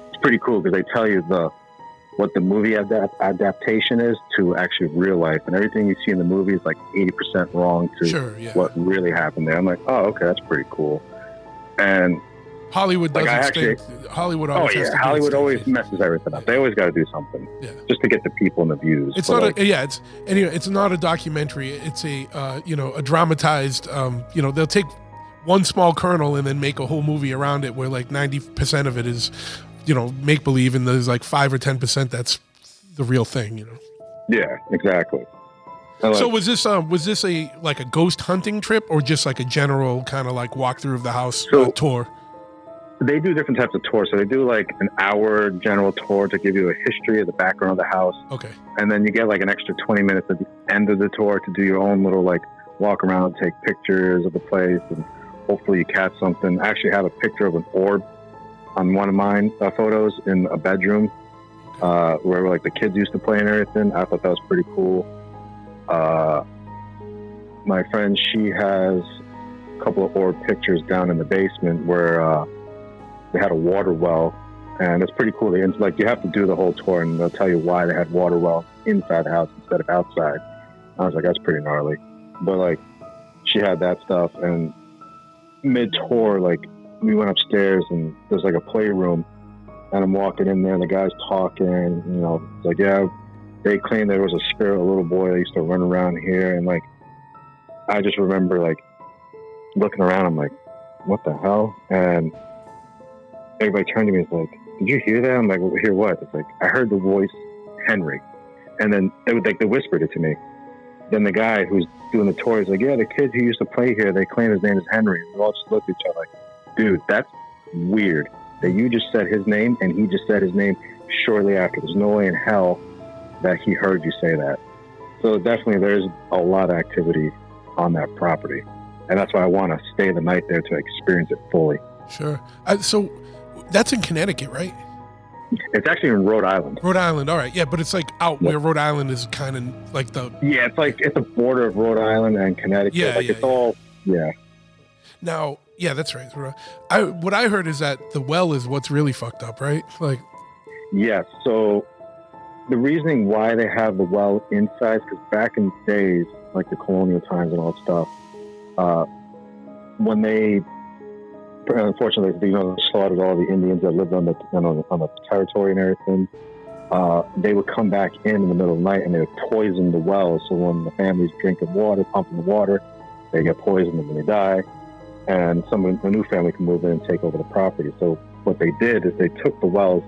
it's pretty cool because they tell you what the movie adaptation is to actually real life, and everything you see in the movie is like 80% wrong to what really happened there. I'm like, oh, okay, that's pretty cool. And Hollywood doesn't Hollywood always Hollywood always messes everything up. They always got to do something just to get the people and the views. It's not it's not a documentary. It's a you know, a dramatized. You know, they'll take one small kernel and then make a whole movie around it, where like 90% of it is, you know, make believe, and there's like 5 or 10% that's the real thing. You know. Yeah, exactly. So was this a like a ghost hunting trip, or just like a general kind of like walkthrough of the house tour? They do different types of tours. So they do like an hour general tour to give you a history of the background of the house. Okay. And then you get like an extra 20 minutes at the end of the tour to do your own little like walk around, take pictures of the place, and hopefully you catch something. I actually have a picture of an orb on one of mine photos in a bedroom where like the kids used to play and everything. I thought that was pretty cool. My friend, she has a couple of orb pictures down in the basement where they had a water well, and it's pretty cool. You have to do the whole tour, and they'll tell you why they had water well inside the house instead of outside. I was like, that's pretty gnarly. But like, she had that stuff, and mid-tour, like, we went upstairs, and there's like a playroom, and I'm walking in there, and the guy's talking, you know, it's like, yeah, they claim there was a spirit, a little boy that used to run around here, and like, I just remember like looking around, I'm like, what the hell? And everybody turned to me and was like, did you hear that? I'm like, well, hear what? It's like, I heard the voice, Henry. And then they whispered it to me. Then the guy who's doing the tour is like, yeah, the kids who used to play here, they claim his name is Henry. We all just looked at each other like, dude, that's weird that you just said his name and he just said his name shortly after. There's no way in hell that he heard you say that. So definitely there's a lot of activity on that property. And that's why I want to stay the night there to experience it fully. Sure. So that's in Connecticut, right? It's actually in Rhode Island. Rhode Island, all right. Yeah, but it's like out where Rhode Island is kind of like the... Yeah, it's a border of Rhode Island and Connecticut. Yeah, like it's all, Now, yeah, that's right. What I heard is that the well is what's really fucked up, right? Like... Yes, so the reasoning why they have the well inside is because back in the days, like the colonial times and all that stuff, when they... Unfortunately, they slaughtered all the Indians that lived on the territory and everything. They would come back in the middle of the night and they would poison the wells. So when the families drinking water, pumping the water, they get poisoned and then they die. And a new family can move in and take over the property. So what they did is they took the wells,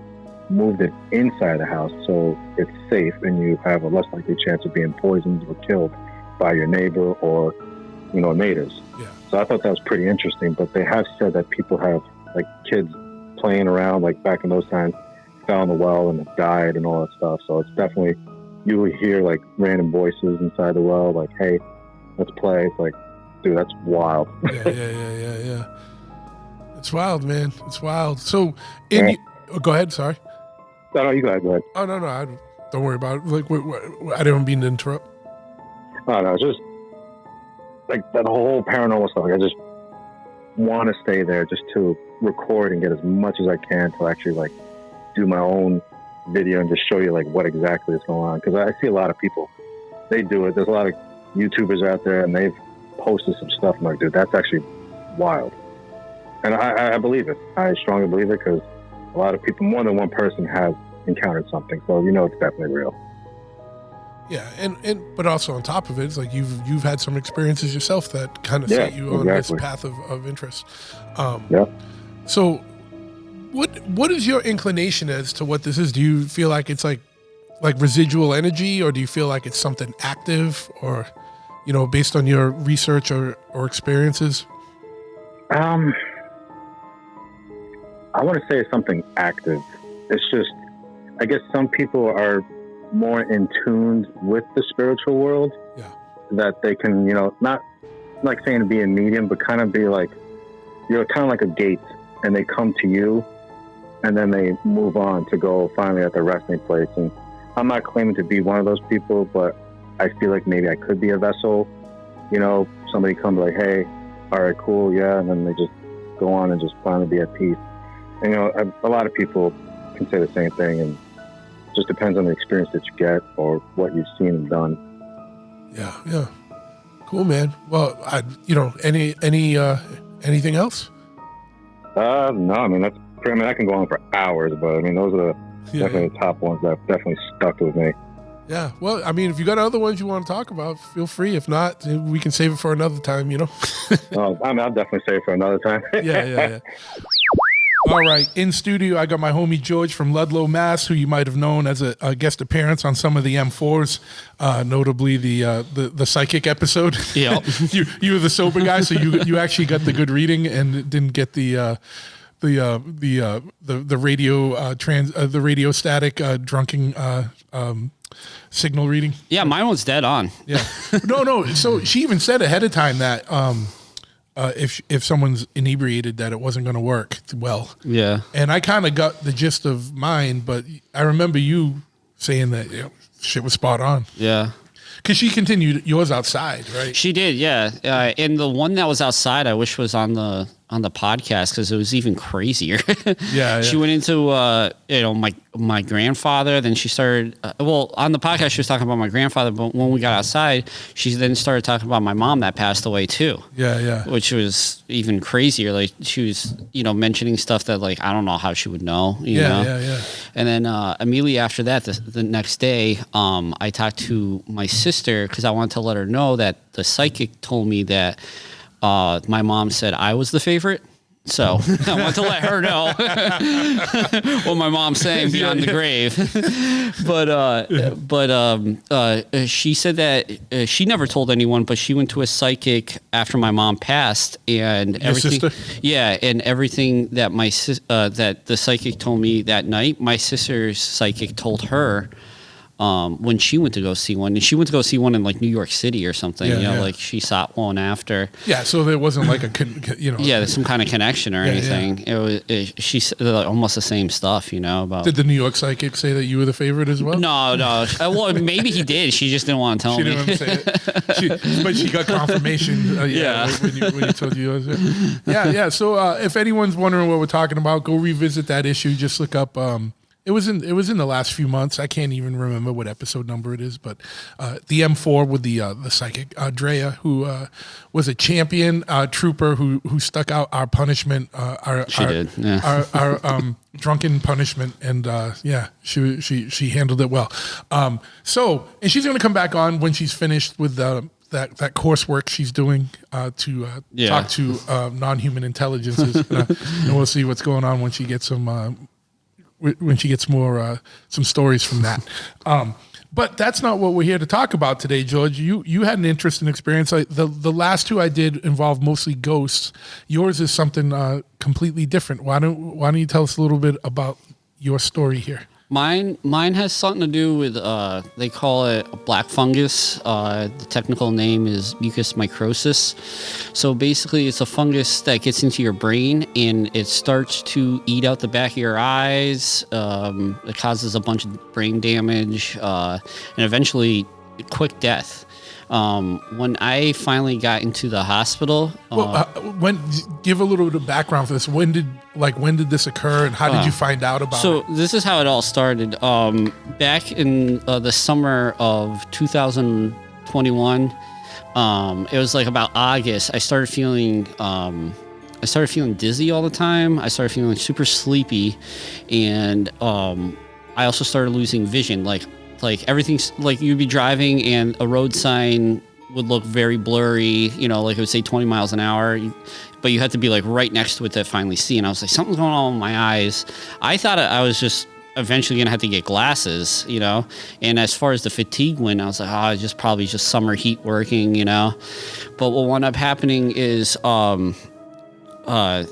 moved it inside the house so it's safe and you have a less likely chance of being poisoned or killed by your neighbor or natives. Yeah. So I thought that was pretty interesting, but they have said that people have, like, kids playing around, like back in those times, fell in the well and died and all that stuff. So it's definitely, you will hear like random voices inside the well, like, hey, let's play. It's like, dude, that's wild. Yeah. It's wild, man. It's wild. So, go ahead, sorry. No, you go ahead. Oh, no, don't worry about it. Like, I didn't mean to interrupt. Oh, no, it's just, like that whole paranormal stuff. Like, I just want to stay there just to record and get as much as I can to actually like do my own video and just show you like what exactly is going on. Because I see a lot of people, they do it. There's a lot of YouTubers out there and they've posted some stuff. I'm like, dude, that's actually wild. And I believe it. I strongly believe it because a lot of people, more than one person has encountered something. So it's definitely real. Yeah, and but also on top of it, it's like you've had some experiences yourself that kind of set you on this path of interest. So, what is your inclination as to what this is? Do you feel like it's like residual energy, or do you feel like it's something active, or based on your research or experiences? I want to say it's something active. It's just, I guess some people are more in tune with the spiritual world, that they can, not like saying to be a medium, but kind of be like, you're kind of like a gate and they come to you and then they move on to go finally at their resting place. And I'm not claiming to be one of those people, but I feel like maybe I could be a vessel, somebody come like, hey, all right, cool. Yeah. And then they just go on and just finally be at peace. And, a lot of people can say the same thing, and just depends on the experience that you get or what you've seen and done. Yeah. Cool, man. Well, anything else? No, I mean, I can go on for hours, but I mean, those are definitely the top ones that have definitely stuck with me. Yeah. Well, I mean, if you got other ones you want to talk about, feel free. If not, we can save it for another time, Oh, I mean, I'll definitely save it for another time. Yeah. All right, in studio, I got my homie George from Ludlow, Mass, who you might have known as a guest appearance on some of the M4s, notably the psychic episode. Yeah, you were the sober guy, so you actually got the good reading and didn't get the radio static drunken signal reading. Yeah, mine was dead on. Yeah, no. So she even said ahead of time that. If someone's inebriated, that it wasn't going to work well. Yeah. And I kind of got the gist of mine, but I remember you saying that shit was spot on. Yeah. Because she continued yours outside, right? She did, yeah. And the one that was outside, I wish was on the podcast because it was even crazier. Yeah. She went into my grandfather. Then she started. On the podcast she was talking about my grandfather, but when we got outside, she then started talking about my mom that passed away too. Yeah. Which was even crazier. Like she was, mentioning stuff that like I don't know how she would know. You know? Yeah. And then immediately after that, the next day, I talked to my sister because I wanted to let her know that the psychic told me that my mom said I was the favorite. So I want to let her know what my mom's saying beyond the grave. But she said that she never told anyone, but she went to a psychic after my mom passed, and everything. Your sister? Yeah, and everything that that the psychic told me that night, my sister's psychic told her when she went to go see one, and she went to go see one in like New York City or something. Like she saw one after. Yeah, so there wasn't like there's some kind of connection or anything. She said almost the same stuff, about. Did the New York psychic say that you were the favorite as well? No. Well, maybe he did. She just didn't want to tell me. She didn't want to say it. But she got confirmation. When you told you. Yeah. So if anyone's wondering what we're talking about, go revisit that issue. Just look up. It was in the last few months. I can't even remember what episode number it is, but the M4 with the psychic Drea, who was a champion trooper who stuck out our punishment. Our drunken punishment, and she handled it well. And she's going to come back on when she's finished with that coursework she's doing to talk to non-human intelligences, and we'll see what's going on when she gets some. When she gets more some stories from that. But that's not what we're here to talk about today, George. You had an interesting experience. The last two I did involved mostly ghosts. Yours is something completely different. Why don't you tell us a little bit about your story here? Mine has something to do with they call it a black fungus. The technical name is mucus mycosis. So basically, it's a fungus that gets into your brain and it starts to eat out the back of your eyes. It causes a bunch of brain damage and eventually quick death. When I finally got into the hospital, give a little bit of background for this. When did this occur, and how did you find out about it? So this is how it all started. Back in the summer of 2021, it was like about August. I started feeling dizzy all the time. I started feeling super sleepy, and I also started losing vision. Like everything's like you'd be driving and a road sign would look very blurry, like it would say 20 miles an hour, but you had to be like right next to it to finally see. And I was like, something's going on with my eyes. I thought I was just eventually going to have to get glasses, And as far as the fatigue went, I was like, probably just summer heat working, But what wound up happening is, like a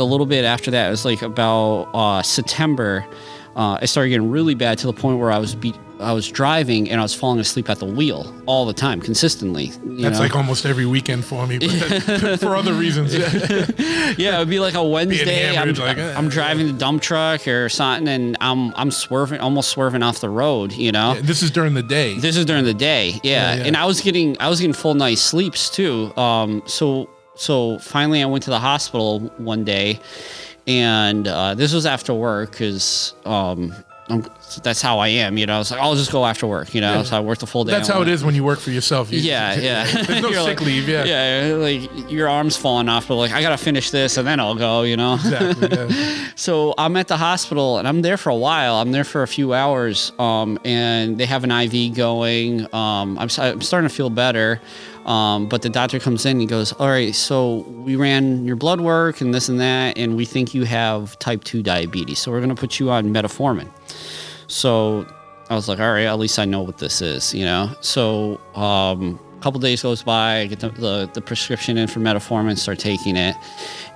little bit after that, it was like about September, it started getting really bad to the point where I was driving and I was falling asleep at the wheel all the time, consistently. That's like almost every weekend for me, but for other reasons. Yeah, it would be like a Wednesday. I'm driving the dump truck or something, and I'm almost swerving off the road. Yeah, this is during the day. Yeah. And I was getting full night's sleeps too. So finally, I went to the hospital one day. And this was after work because that's how I am, I was like, I'll just go after work, So I worked the full day. That's how it is when you work for yourself. Yeah. There's no sick leave. Yeah, like your arm's falling off, but like I gotta finish this and then I'll go. Exactly. Yeah. So I'm at the hospital and I'm there for a while. I'm there for a few hours, and they have an IV going. I'm starting to feel better. But the doctor comes in and he goes, all right, so we ran your blood work and this and that, and we think you have type 2 diabetes. So we're going to put you on metformin. So I was like, all right, at least I know what this is, So a couple days goes by, I get the prescription in for metformin, start taking it.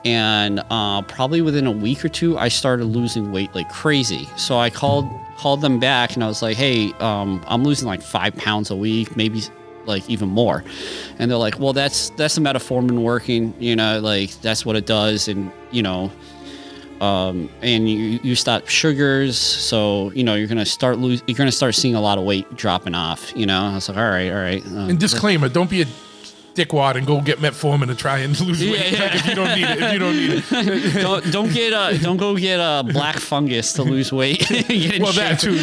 And probably within a week or two, I started losing weight like crazy. So I called them back and I was like, hey, I'm losing like 5 pounds a week, maybe like even more. And they're like, well, that's the metformin working, like that's what it does. And, and you stop sugars. So, you're going to start seeing a lot of weight dropping off, I was like, all right. And disclaimer, don't be a dickwad and go get metformin to try and lose weight. Yeah. Like if you don't need it. Don't go get a black fungus to lose weight. Well, that too.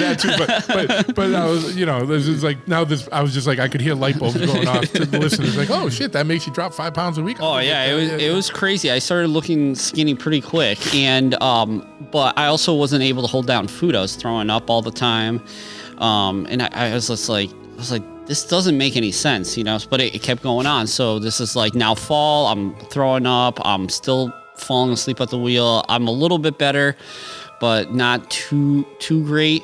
But I was, this is like I was just like I could hear light bulbs going off to the listeners. Like, oh shit, that makes you drop 5 pounds a week. Oh yeah, it was crazy. I started looking skinny pretty quick, and but I also wasn't able to hold down food. I was throwing up all the time, and I was just like. This doesn't make any sense, but it kept going on. So this is like now fall, I'm throwing up, I'm still falling asleep at the wheel. I'm a little bit better, but not too great.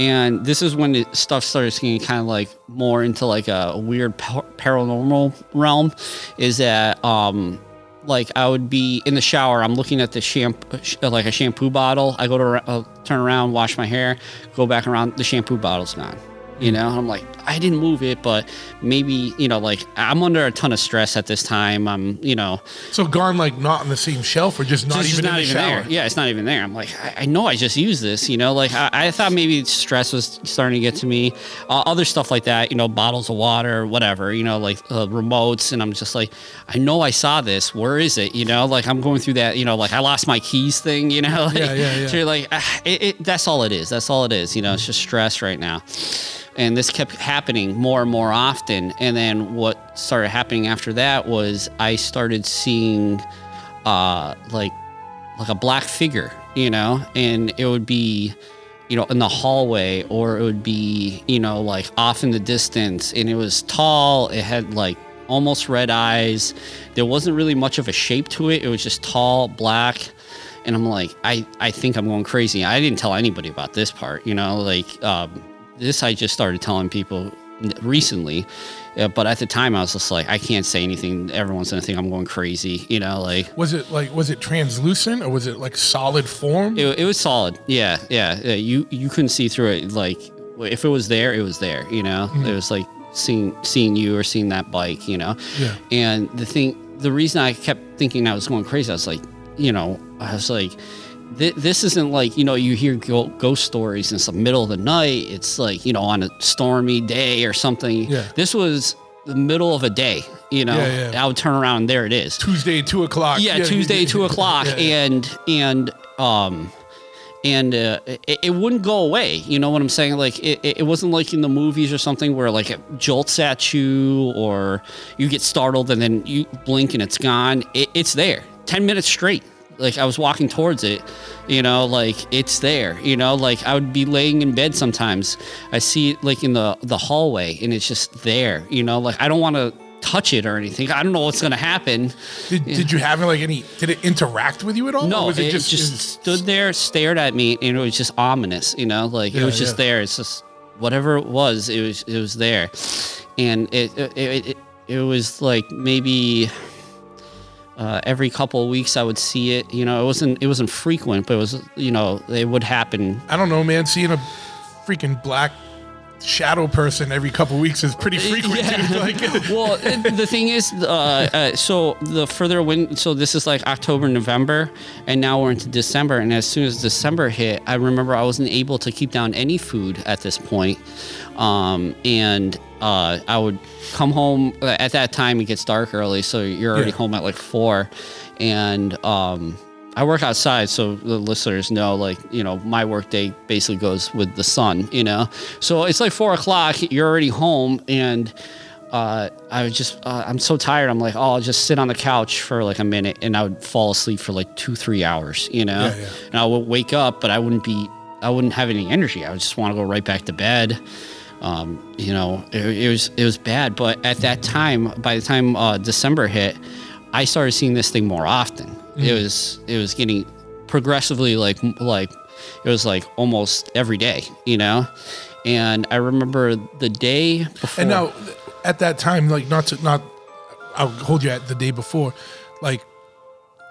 And this is when the stuff started getting kind of like more into like a weird paranormal realm, is that like I would be in the shower, I'm looking at the shampoo, like a shampoo bottle. I go to turn around, wash my hair, go back around, the shampoo bottle's gone. you know? And I'm like, I didn't move it, but maybe, you know, like I'm under a ton of stress at this time. I'm, you know. So gone like not on the same shelf or just not even in the shower? There. Yeah, it's not even there. I'm like, I know I just used this, you know, like I thought maybe stress was starting to get to me. Other stuff like that, you know, bottles of water, whatever, you know, like remotes. And I'm just like, I know I saw this. Where is it? You know, like I'm going through that, you know, like I lost my keys thing, you know? Like, yeah. So you're like, that's all it is. That's all it is. You know, it's just stress right now. And this kept happening more and more often. And then what started happening after that was I started seeing like a black figure, you know, and it would be, you know, in the hallway, or it would be, you know, like off in the distance. And it was tall. It had like almost red eyes. There wasn't really much of a shape to it. It was just tall, black. And I'm like, I think I'm going crazy. I didn't tell anybody about this part, you know, like this I just started telling people recently. But at the time I was just like, I can't say anything. Everyone's going to think I'm going crazy, you know, like. Was it translucent or was it like solid form? It was solid. Yeah. You couldn't see through it. Like if it was there, it was there, you know. It was like seeing you or seeing that bike, you know. Yeah. And the reason I kept thinking I was going crazy, I was like, this isn't like, you know, you hear ghost stories and it's the middle of the night. It's like, you know, on a stormy day or something. Yeah. This was the middle of a day, you know. Yeah. I would turn around and there it is. Tuesday, 2:00. Yeah, Tuesday, 2:00. It wouldn't go away. You know what I'm saying? Like it wasn't like in the movies or something where like it jolts at you or you get startled and then you blink and it's gone. It's there 10 minutes straight. Like I was walking towards it, you know, like it's there, you know, like I would be laying in bed sometimes. I see it like in the hallway and it's just there, you know, like I don't want to touch it or anything. I don't know what's going to happen. Did you have like did it interact with you at all? No, or was it just stood there, stared at me, and it was just ominous, you know, like it was just there. It's just whatever it was there. And it was like maybe every couple of weeks I would see it, you know. It wasn't frequent, but it was, you know, it would happen. I don't know, man, seeing a freaking black shadow person every couple of weeks is pretty frequent. Yeah. Like, well, the thing is, so the further so this is like October, November, and now we're into December. And as soon as December hit, I remember I wasn't able to keep down any food at this point. And I would come home at that time. It gets dark early, so you're already home at like 4, and I work outside, so the listeners know, like, you know, my work day basically goes with the sun, you know. So it's like 4:00, you're already home, and I was just I'm so tired. I'm like, I'll just sit on the couch for like a minute, and I would fall asleep for like 2-3 hours, you know. Yeah. And I would wake up, but I wouldn't have any energy. I would just want to go right back to bed. You know, it was bad. But at that time, by the time December hit, I started seeing this thing more often. It was getting progressively like it was like almost every day, you know. And I remember the day before. And now, at that time, like I'll hold you at the day before, like.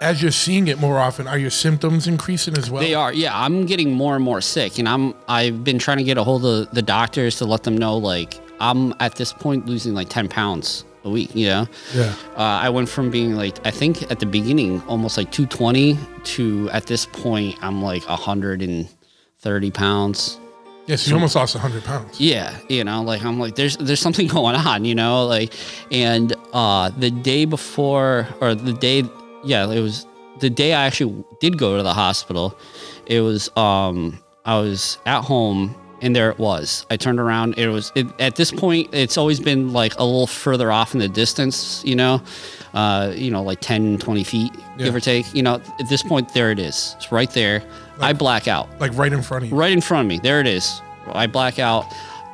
As you're seeing it more often, are your symptoms increasing as well? They are, yeah. I'm getting more and more sick, and I've been trying to get a hold of the doctors to let them know, like, I'm at this point losing like 10 pounds a week, you know? Yeah. I went from being like, I think at the beginning, almost like 220 to at this point, I'm like 130 pounds. Yeah, so you almost lost 100 pounds. Yeah, you know, like I'm like, there's something going on, you know, like, and the day before, or the day. Yeah, it was the day I actually did go to the hospital. It was I was at home, and there it was. I turned around. At this point, it's always been like a little further off in the distance, you know, like 10, 20 feet, give or take. You know, at this point, there it is. It's right there. I black out. Like right in front of you. Right in front of me. There it is. I black out.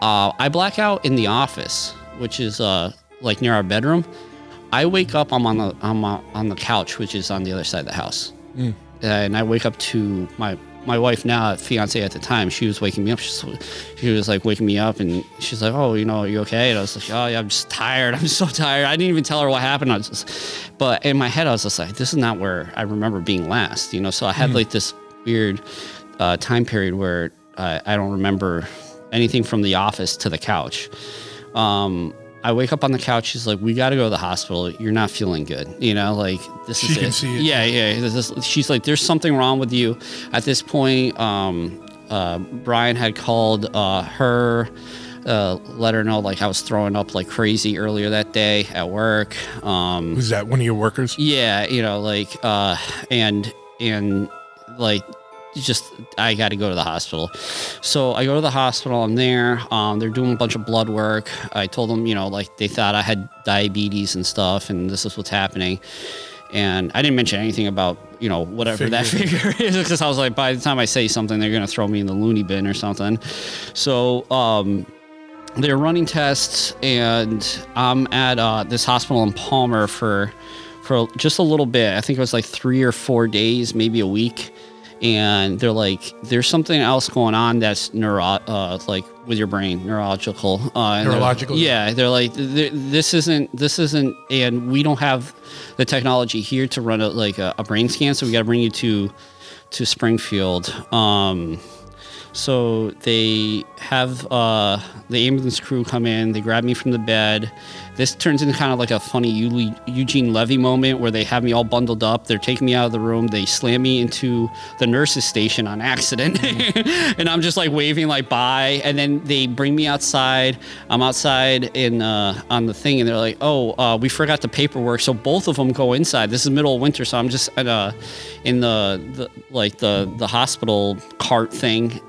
I black out in the office, which is like near our bedroom. I wake up, I'm on the couch, which is on the other side of the house. And I wake up to my wife now, fiance at the time. She was waking me up. She was like waking me up, and she's like, "Oh, you know, are you okay?" And I was like, "Oh, yeah, I'm just tired. I'm so tired." I didn't even tell her what happened. But in my head, I was just like, "This is not where I remember being last," you know. So I had like this weird time period where I don't remember anything from the office to the couch. I wake up on the couch. She's like, "We got to go to the hospital. You're not feeling good. You know, like this is She it." can see it. Yeah. She's like, "There's something wrong with you." At this point, Brian had called her, let her know like I was throwing up like crazy earlier that day at work. Was that one of your workers? Yeah, you know, like and like just I got to go to the hospital. So I go to the hospital. I'm there. They're doing a bunch of blood work. I told them, you know, like they thought I had diabetes and stuff, and this is what's happening. And I didn't mention anything about, you know, whatever that figure is, because I was like, by the time I say something, they're going to throw me in the loony bin or something. So they're running tests, and I'm at this hospital in Palmer for just a little bit. I think it was like 3 or 4 days, maybe a week. And they're like, there's something else going on that's like with your brain, neurological. Neurological? They're like, this isn't, and we don't have the technology here to run a brain scan, so we got to bring you to Springfield. So they have the ambulance crew come in, they grab me from the bed. This turns into kind of like a funny Eugene Levy moment where they have me all bundled up. They're taking me out of the room. They slam me into the nurse's station on accident. And I'm just like waving like bye. And then they bring me outside. I'm outside on the thing, and they're like, oh, we forgot the paperwork. So both of them go inside. This is middle of winter, so I'm just in the hospital cart thing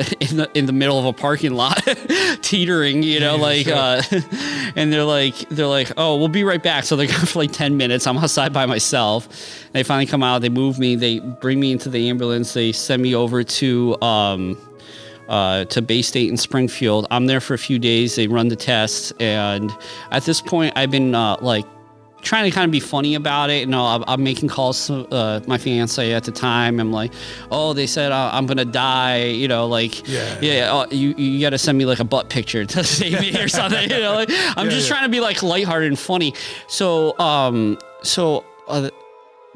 in the middle of a parking lot, teetering, you know, and they're like, oh, we'll be right back. So they're gone for like 10 minutes. I'm outside by myself. They finally come out. They move me. They bring me into the ambulance. They send me over to Bay State in Springfield. I'm there for a few days. They run the tests, and at this point, I've been trying to kind of be funny about it. You know, I'm making calls to my fiance at the time. I'm like, oh, they said I'm gonna die. You know, like, you got to send me like a butt picture to save me or something. You know, like I'm just trying to be like lighthearted and funny. So,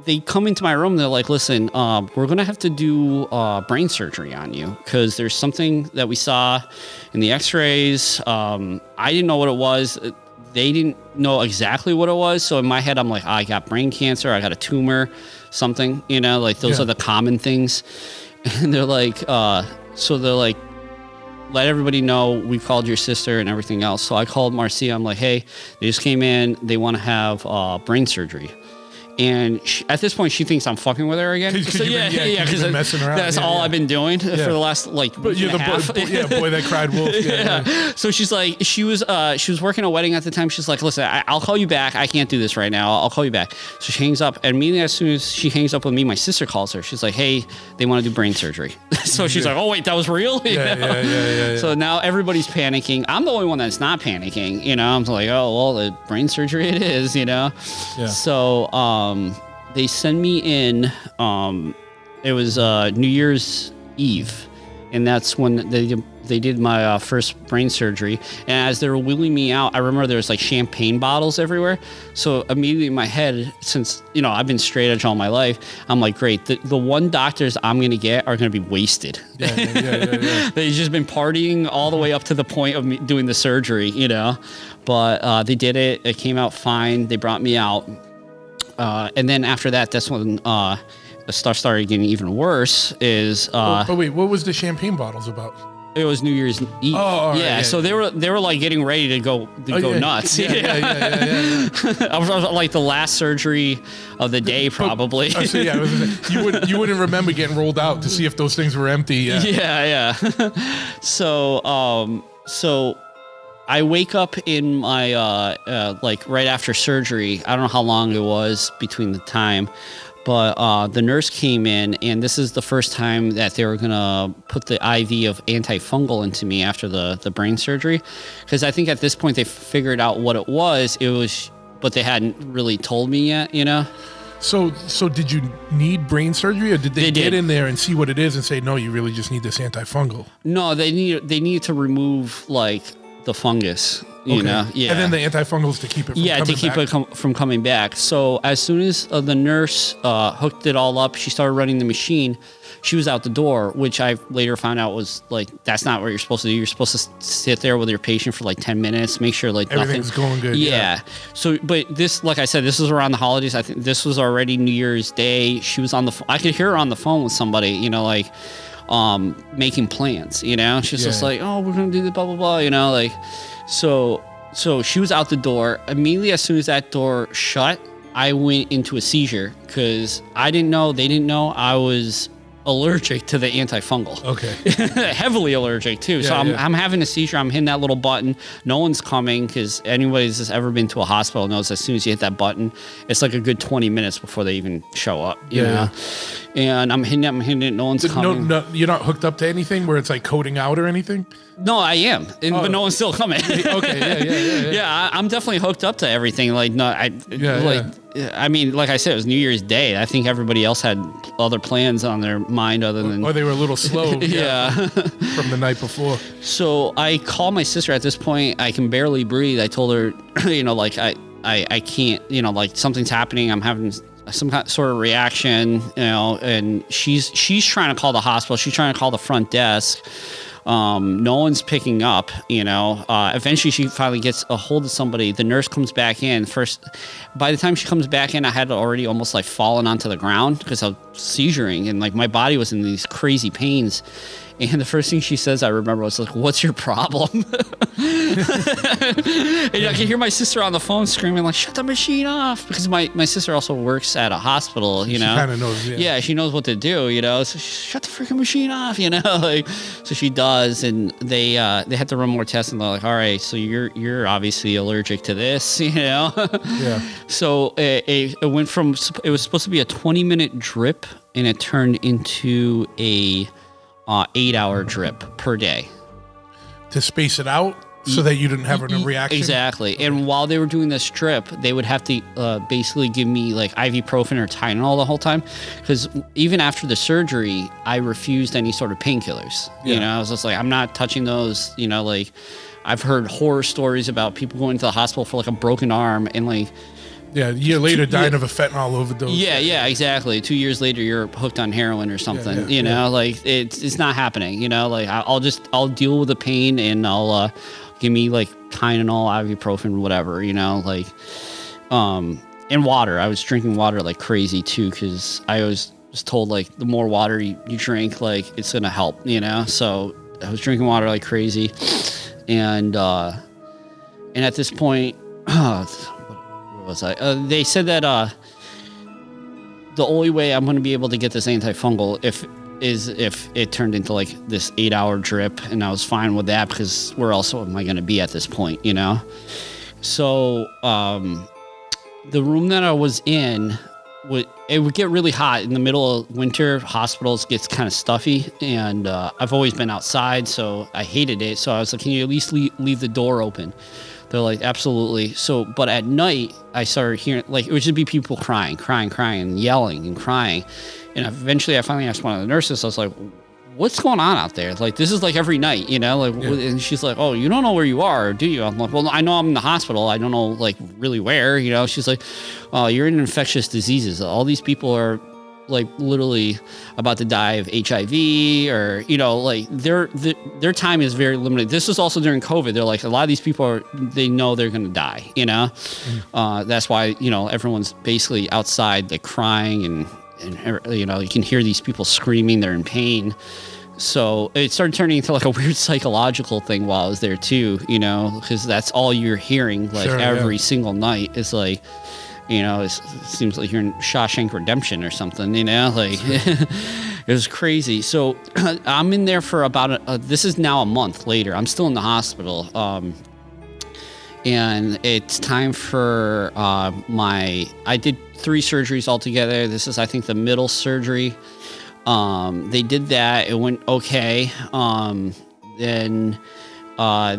they come into my room. They're like, listen, we're gonna have to do brain surgery on you because there's something that we saw in the X-rays. I didn't know what it was. They didn't know exactly what it was. So in my head, I'm like, I got brain cancer. I got a tumor, something, you know, like those are the common things. And they're like, let everybody know we called your sister and everything else. So I called Marcia. I'm like, hey, they just came in. They want to have brain surgery. And at this point, she thinks I'm fucking with her again. Because you're messing around. That's all I've been doing for the last week and a half. Boy that cried wolf. So she's like, she was working a wedding at the time. She's like, listen, I'll call you back. I can't do this right now. I'll call you back. So she hangs up, and immediately as soon as she hangs up with me, my sister calls her. She's like, hey, they want to do brain surgery. So she's like, oh wait, that was real. Yeah. So now everybody's panicking. I'm the only one that's not panicking. You know, I'm like, oh well, the brain surgery it is. You know. Yeah. So they send me in. It was New Year's Eve, and that's when they did my first brain surgery. And as they were wheeling me out, I remember there was like champagne bottles everywhere. So immediately in my head, since you know I've been straight edge all my life, I'm like, great. The one doctors I'm gonna get are gonna be wasted. Yeah. They've just been partying all the way up to the point of me doing the surgery, you know. But they did it. It came out fine. They brought me out. And then after that, that's when the stuff started getting even worse. But wait, what was the champagne bottles about? It was New Year's Eve. Oh, right, so they were like getting ready to go nuts. Yeah. I was like the last surgery of the day, probably. You wouldn't remember getting rolled out to see if those things were empty. Yeah. So I wake up in my, like right after surgery. I don't know how long it was between the time, but the nurse came in, and this is the first time that they were going to put the IV of antifungal into me after the brain surgery. Because I think at this point they figured out what it was. But they hadn't really told me yet, you know? So did you need brain surgery, or did they get in there and see what it is and say, no, you really just need this antifungal? No, they needed to remove like the fungus. You know, yeah. And then the antifungals to keep it from coming to keep back. it from coming back. So as soon as the nurse hooked it all up, she started running the machine. She was out the door, which I later found out was like, that's not what you're supposed to do. You're supposed to sit there with your patient for like 10 minutes, make sure like everything's going good. Yeah. So, but this, like I said, this was around the holidays. I think this was already New Year's Day. She was on the I could hear her on the phone with somebody, you know, like making plans, you know. She's just like, oh, we're going to do the blah, blah, blah, you know, like, so she was out the door. Immediately as soon as that door shut, I went into a seizure because they didn't know I was allergic to the antifungal. Okay. Heavily allergic too. So I'm having a seizure. I'm hitting that little button. No one's coming because anybody that's ever been to a hospital knows as soon as you hit that button, it's like a good 20 minutes before they even show up. You know? And I'm hitting it. No one's coming. No, you're not hooked up to anything where it's like coding out or anything? No, I am, but no one's still coming. Okay, yeah. I'm definitely hooked up to everything. Like, no, I mean, like I said, it was New Year's Day. I think everybody else had other plans on their mind other than. Or they were a little slow. From the night before. So I called my sister at this point. I can barely breathe. I told her, you know, like I can't, you know, like something's happening. I'm having some kind of sort of reaction, you know, and she's trying to call the hospital. She's trying to call the front desk. No one's picking up, you know. Eventually she finally gets a hold of somebody. The nurse comes back in. By the time she comes back in, I had already almost like fallen onto the ground because I was seizuring and like my body was in these crazy pains. And the first thing she says, I remember, was like, "What's your problem?" And I can hear my sister on the phone screaming, like, "Shut the machine off!" Because my sister also works at a hospital, you know. She kind of knows, yeah, she knows what to do, you know. So shut the freaking machine off, you know. Like, so she does, and they had to run more tests, and they're like, "All right, so you're obviously allergic to this, you know." Yeah. So it went from, it was supposed to be a 20-minute drip, and it turned into a 8-hour drip per day to space it out so that you didn't have a reaction. Exactly. And while they were doing this drip, they would have to basically give me like ibuprofen or Tylenol the whole time, because even after the surgery, I refused any sort of painkillers. You know, I was just like, I'm not touching those. You know, like I've heard horror stories about people going to the hospital for like a broken arm and like. Yeah, a year later, dying of a fentanyl overdose. Yeah, exactly. 2 years later, you're hooked on heroin or something. You know, like it's not happening. You know, like I'll deal with the pain and I'll give me like Tylenol, ibuprofen, whatever. You know, like and water. I was drinking water like crazy too because I was told like the more water you drink, like it's gonna help. You know, so I was drinking water like crazy, and at this point. They said that the only way I'm going to be able to get this antifungal if it turned into like this 8-hour drip, and I was fine with that because where else am I going to be at this point, you know? So the room that I was in, it would get really hot in the middle of winter. Hospitals gets kind of stuffy, and I've always been outside, so I hated it. So I was like, can you at least leave the door open? They're like, absolutely. So, but at night, I started hearing, like, it would just be people crying, and yelling and crying. And eventually, I finally asked one of the nurses, I was like, what's going on out there? Like, this is like every night, you know? Like, and she's like, oh, you don't know where you are, do you? I'm like, well, I know I'm in the hospital. I don't know, like, really where, you know? She's like, oh, you're in infectious diseases. All these people are like literally about to die of HIV, or, you know, like their time is very limited. This was also during COVID. They're like, a lot of these people they know they're going to die, you know? That's why, you know, everyone's basically outside, like crying and, you know, you can hear these people screaming, they're in pain. So it started turning into like a weird psychological thing while I was there too, you know, because that's all you're hearing like every single night is like, you know, it seems like you're in Shawshank Redemption or something, you know, like it was crazy. So I'm in there for about, this is now a month later. I'm still in the hospital. And it's time for I did 3 surgeries altogether. This is, I think, the middle surgery. They did that. It went okay. Then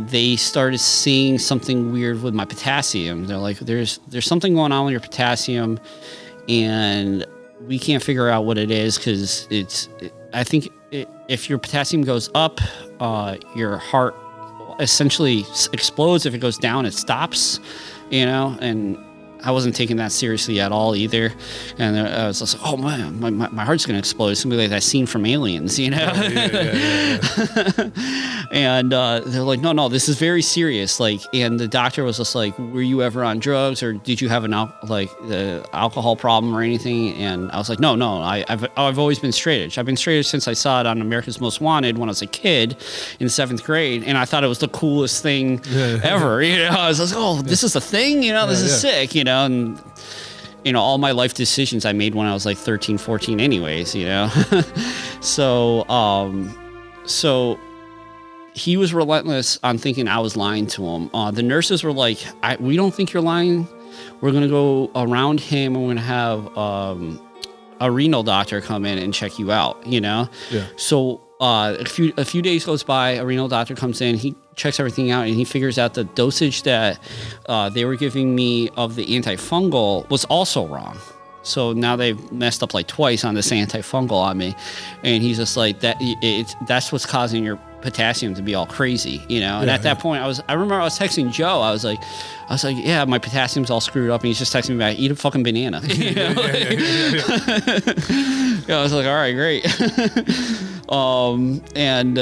they started seeing something weird with my potassium. They're like, there's something going on with your potassium, and we can't figure out what it is because I think if your potassium goes up, your heart essentially explodes. If it goes down, it stops, and I wasn't taking that seriously at all either. And I was just like, oh man, my heart's going to explode. It's going to be like that scene from Aliens, Yeah. And they're like, no, this is very serious. Like, and the doctor was just like, were you ever on drugs, or did you have the alcohol problem or anything? And I was like, no, I've always been straight edge. I've been straight edge since I saw it on America's Most Wanted when I was a kid in 7th grade. And I thought it was the coolest thing ever. I was like, oh, this is a thing, this is sick, and all my life decisions I made when I was like 13, 14 anyways, so he was relentless on thinking I was lying to him. The nurses were like, we don't think you're lying. We're going to go around him and we're going to have a renal doctor come in and check you out, So a few days goes by, a renal doctor comes in, he checks everything out, and he figures out the dosage that they were giving me of the antifungal was also wrong. So now they've messed up like twice on this antifungal on me, and he's just like, that's what's causing your potassium to be all crazy, And at that point, I remember I was texting Joe. I was like, yeah, my potassium's all screwed up, and he's just texting me back, eat a fucking banana. I was like, all right, great. And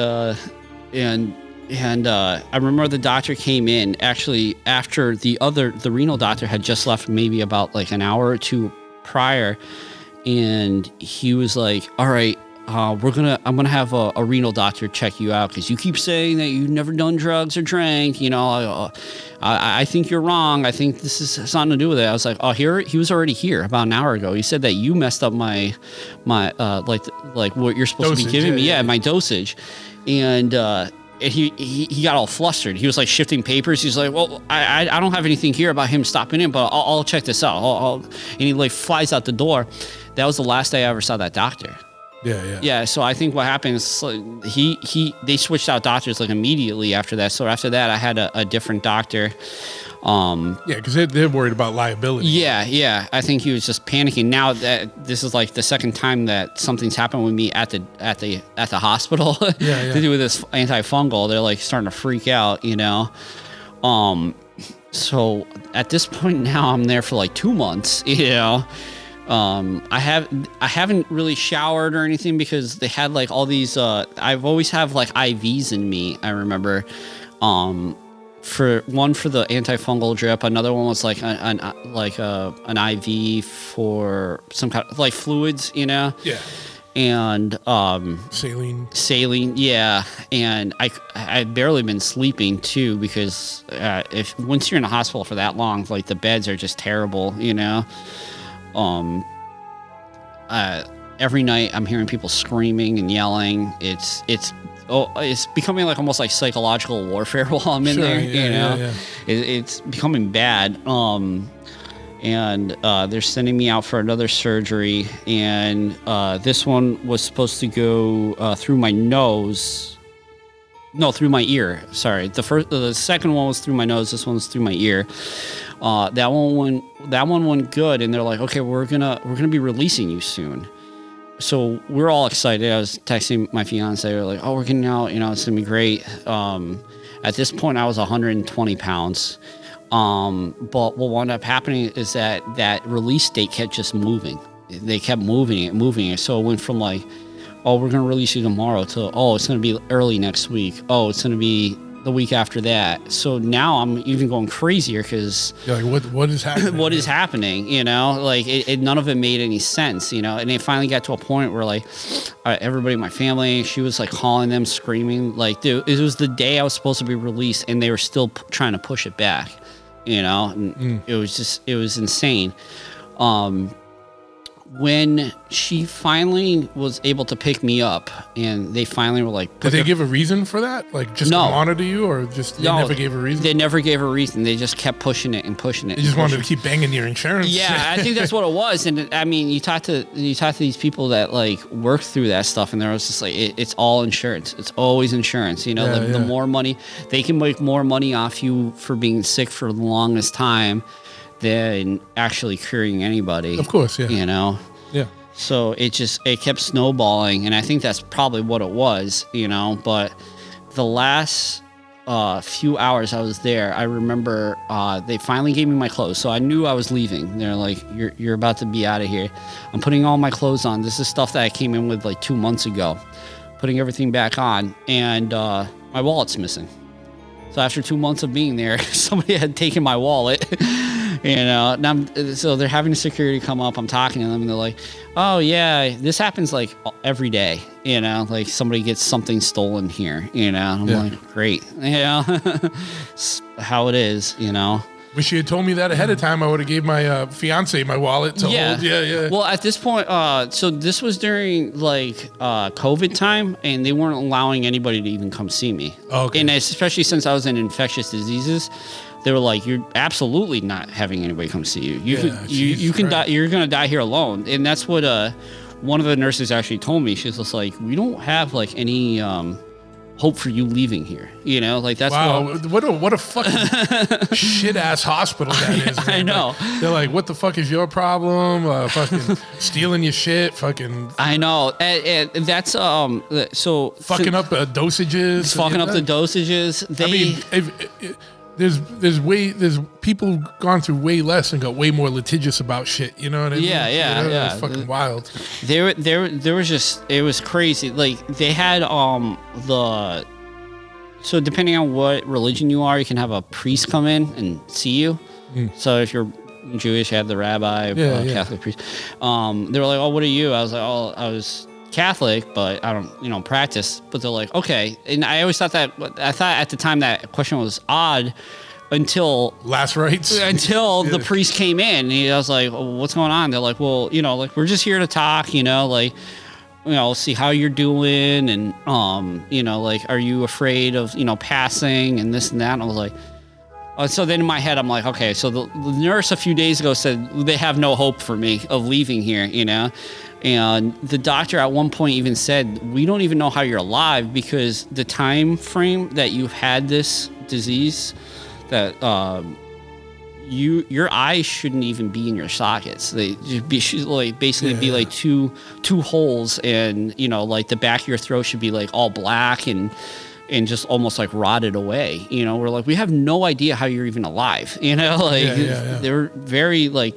I remember the doctor came in actually after the renal doctor had just left, maybe about like an hour or two prior, and he was like, all right, I'm gonna have a renal doctor check you out because you keep saying that you've never done drugs or drank. I think you're wrong. I think this is something to do with it. I was like, oh, he was already here about an hour ago. He said that you messed up my like what you're supposed to be giving me. Yeah, my dosage, and he got all flustered. He was like shifting papers. He's like, well, I don't have anything here about him stopping in, but I'll check this out. And he like flies out the door. That was the last day I ever saw that doctor. Yeah. So I think what happened is they switched out doctors like immediately after that. So after that, I had a different doctor. Because they're worried about liability. Yeah. I think he was just panicking. Now that this is like the second time that something's happened with me at the hospital to do with this antifungal, they're like starting to freak out. So at this point now, I'm there for like 2 months. I haven't really showered or anything because they had like all these I've always have like IVs in me. I remember for the antifungal drip, another one was like an IV for some kind of like fluids, and saline, yeah. And I'd barely been sleeping too because once you're in a hospital for that long, like the beds are just terrible, every night I'm hearing people screaming and yelling. It's becoming like almost like psychological warfare while I'm in there. It's becoming bad. And they're sending me out for another surgery, and this one was supposed to go through my nose. No, through my ear. Sorry. The second one was through my nose. This one was through my ear. That one went good, and they're like, okay, we're gonna be releasing you soon. So we're all excited. I was texting my fiance. We're like, oh, we're getting out. It's gonna be great. At this point, I was 120 pounds. But what wound up happening is that release date kept just moving. They kept moving it. So it went from like, oh, we're gonna release you tomorrow to, oh, it's gonna be early next week. Oh, it's gonna be the week after that. So now I'm even going crazier because you're like, what is happening? What is happening? Like none of it made any sense. And it finally got to a point where like everybody in my family, she was like calling them, screaming, like, dude, it was the day I was supposed to be released, and they were still trying to push it back. And it was insane. When she finally was able to pick me up, and they finally were like, did they give a reason for that? Like just to monitor you, or just they never gave a reason? They never gave a reason. They just kept pushing it and pushing it. They just wanted to keep banging your insurance. Yeah, I think that's what it was. And I mean, you talk to these people that like work through that stuff, and they're just like, it's all insurance. It's always insurance. The more money they can make, more money off you for being sick for the longest time than actually curing anybody. Of course, yeah. Yeah. So it kept snowballing, and I think that's probably what it was, But the last few hours I was there, I remember they finally gave me my clothes. So I knew I was leaving. They're like, you're about to be out of here. I'm putting all my clothes on. This is stuff that I came in with like 2 months ago. Putting everything back on, and my wallet's missing. So after 2 months of being there, somebody had taken my wallet. So they're having security come up. I'm talking to them, and they're like, "Oh yeah, this happens like every day. Like somebody gets something stolen here. I'm like, great. It's how it is. Wish you had told me that ahead of time. I would have gave my fiance my wallet to hold. Yeah. Well, at this point, so this was during like COVID time, and they weren't allowing anybody to even come see me. Okay. And especially since I was in infectious diseases, they were like, "You're absolutely not having anybody come see you. You can die. You're gonna die here alone." And that's what one of the nurses actually told me. She's just like, "We don't have like any hope for you leaving here." Like that's what a fucking shit ass hospital that is. Man. I know. Like, they're like, "What the fuck is your problem? Fucking stealing your shit. Fucking." I know. And that's so fucking up dosages. Fucking up the dosages. There's people gone through way less and got way more litigious about shit. You know what I mean? Yeah. It's fucking wild. There was just, it was crazy. Like they had so depending on what religion you are, you can have a priest come in and see you. So if you're Jewish, you have the rabbi, Catholic priest. They were like, "Oh, what are you?" I was like, "Oh, I was Catholic, but I don't, practice." But they're like, "Okay." And I always thought at the time that question was odd until last rites, until the priest came in. And I was like, "Oh, what's going on?" They're like, "Well, like we're just here to talk, see how you're doing, and like, are you afraid of passing and this and that?" And I was like, so then in my head, I'm like, okay, so the nurse a few days ago said they have no hope for me of leaving here, and the doctor at one point even said, "We don't even know how you're alive because the time frame that you've had this disease, that your eyes shouldn't even be in your sockets. They should be like two holes, and like the back of your throat should be like all black and just almost like rotted away. We're like, we have no idea how you're even alive. They're very like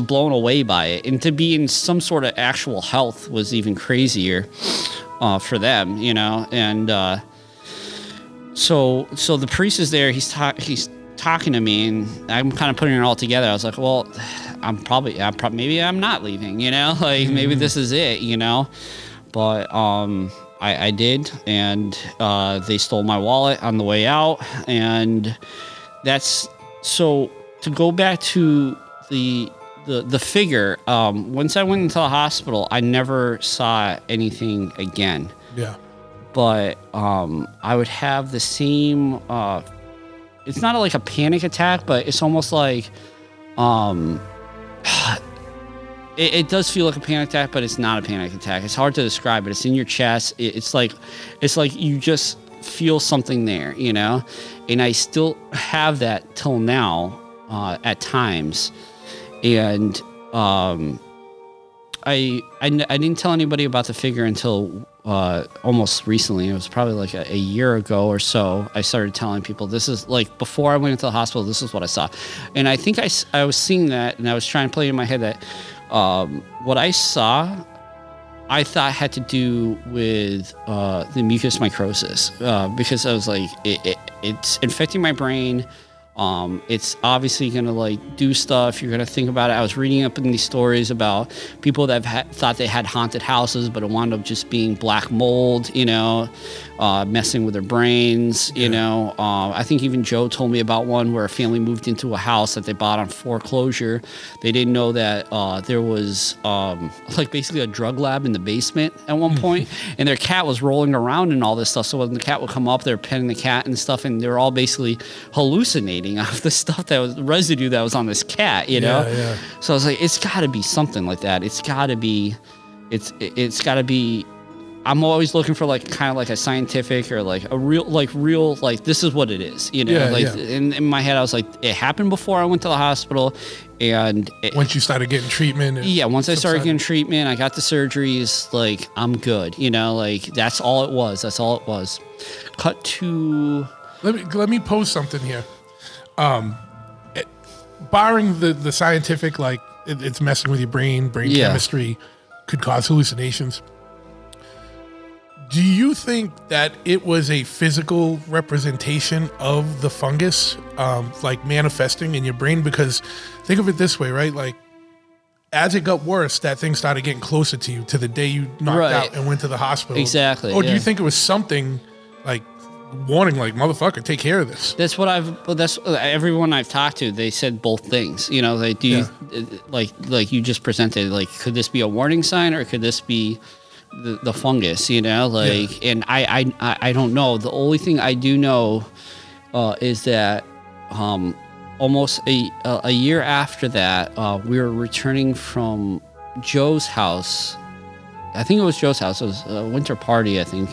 blown away by it, and to be in some sort of actual health was even crazier for them. And so the priest is there. He's talking to me, and I'm kind of putting it all together. I was like, well, maybe I'm not leaving. Maybe this is it. But I did, and they stole my wallet on the way out, and that's so. To go back to the figure, once I went into the hospital, I never saw anything again. Yeah. But I would have the same. It's not like a panic attack, but it's almost like It does feel like a panic attack, but it's not a panic attack. It's hard to describe, but it's in your chest. It's like you just feel something there, And I still have that till now, at times. And I didn't tell anybody about the figure until almost recently. It was probably like a year ago or so. I started telling people, this is like, before I went into the hospital, this is what I saw. And I think I was seeing that, and I was trying to play in my head that what I saw, I thought had to do with the mucous mycosis, because I was like, it's infecting my brain. It's obviously going to like do stuff. You're going to think about it. I was reading up in these stories about people that thought they had haunted houses, but it wound up just being black mold, messing with their brains, I think even Joe told me about one where a family moved into a house that they bought on foreclosure. They didn't know that there was like basically a drug lab in the basement at one point, and their cat was rolling around and all this stuff. So when the cat would come up, they were petting the cat and stuff, and they were all basically hallucinating off the stuff that was residue that was on this cat, Yeah. So I was like, it's got to be something like that. It's got to be. I'm always looking for like kind of like a scientific or like a real this is what it is, In my head I was like, it happened before I went to the hospital, and once you started getting treatment, once I started getting treatment, I got the surgeries, like I'm good, like that's all it was. Cut to Let me pose something here. Barring the scientific, like it's messing with your brain chemistry, could cause hallucinations. Do you think that it was a physical representation of the fungus, like manifesting in your brain? Because think of it this way, right? Like, as it got worse, that thing started getting closer to you to the day you knocked out and went to the hospital. Exactly. Or do you think it was something like warning, like, motherfucker, take care of this? That's everyone I've talked to. They said both things. You know, like you just presented. Like, could this be a warning sign, or could this be the fungus? You know, like, and I don't know. The only thing I do know is that almost a year after that, we were returning from Joe's house. I think it was Joe's house. It was a winter party, I think.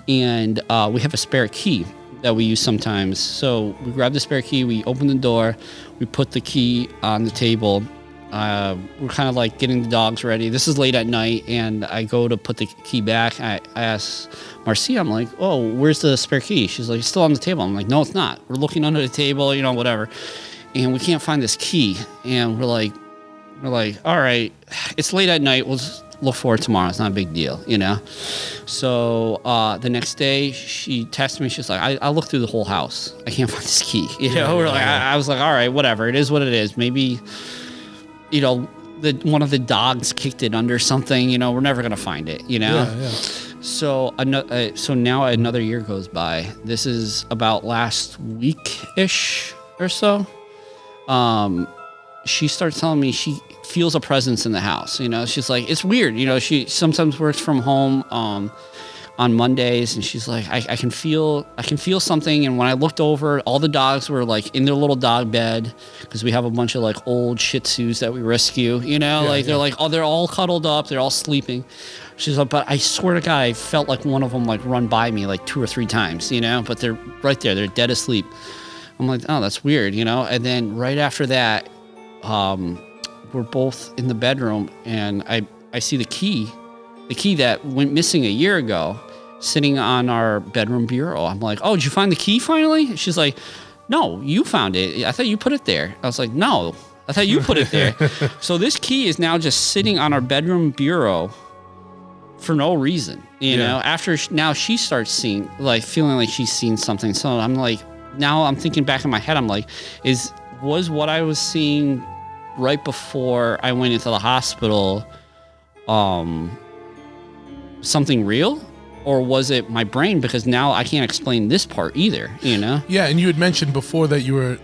And we have a spare key that we use sometimes. So we grabbed the spare key, we opened the door, we put the key on the table. We're kind of like getting the dogs ready. This is late at night, and I go to put the key back. I ask Marcia, I'm like, oh, where's the spare key? She's like, it's still on the table. I'm like, no, it's not. We're looking under the table, whatever. And we can't find this key. And we're like, all right, it's late at night. We'll just look for it tomorrow. It's not a big deal, So the next day, she texted me. She's like, I looked through the whole house. I can't find this key. I was like, all right, whatever. It is what it is. Maybe, one of the dogs kicked it under something. We're never gonna find it. So now another year goes by. This is about last week-ish or so. She starts telling me she feels a presence in the house. She's like, it's weird. She sometimes works from home on Mondays, and she's like, I can feel something. And when I looked over, all the dogs were like in their little dog bed, because we have a bunch of like old Shih Tzus that we rescue. They're like, oh, they're all cuddled up, they're all sleeping. She's like, but I swear to God, I felt like one of them like run by me like 2 or 3 times. But they're right there, they're dead asleep. I'm like, oh, that's weird. And then right after that, we're both in the bedroom, and I see the key that went missing a year ago sitting on our bedroom bureau. I'm like, oh, did you find the key finally? She's like, no, you found it. I thought you put it there. I was like, no, I thought you put it there. So this key is now just sitting on our bedroom bureau for no reason, after now she starts feeling like she's seen something. So I'm like, now I'm thinking back in my head, I'm like, was what I was seeing right before I went into the hospital something real, or was it my brain? Because now I can't explain this part either, Yeah, and you had mentioned before that you were,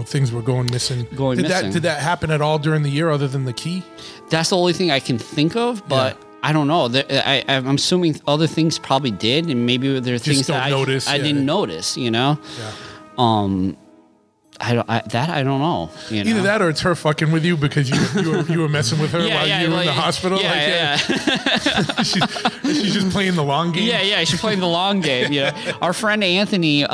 things were going missing. Did that happen at all during the year, other than the key? That's the only thing I can think of, but I don't know. I'm assuming other things probably did, and maybe there are things that I didn't notice, Yeah. I don't know. Either that, or it's her fucking with you because you were messing with her while you were in the hospital. Yeah. She's just playing the long game. Yeah. She's playing the long game. Our friend Anthony,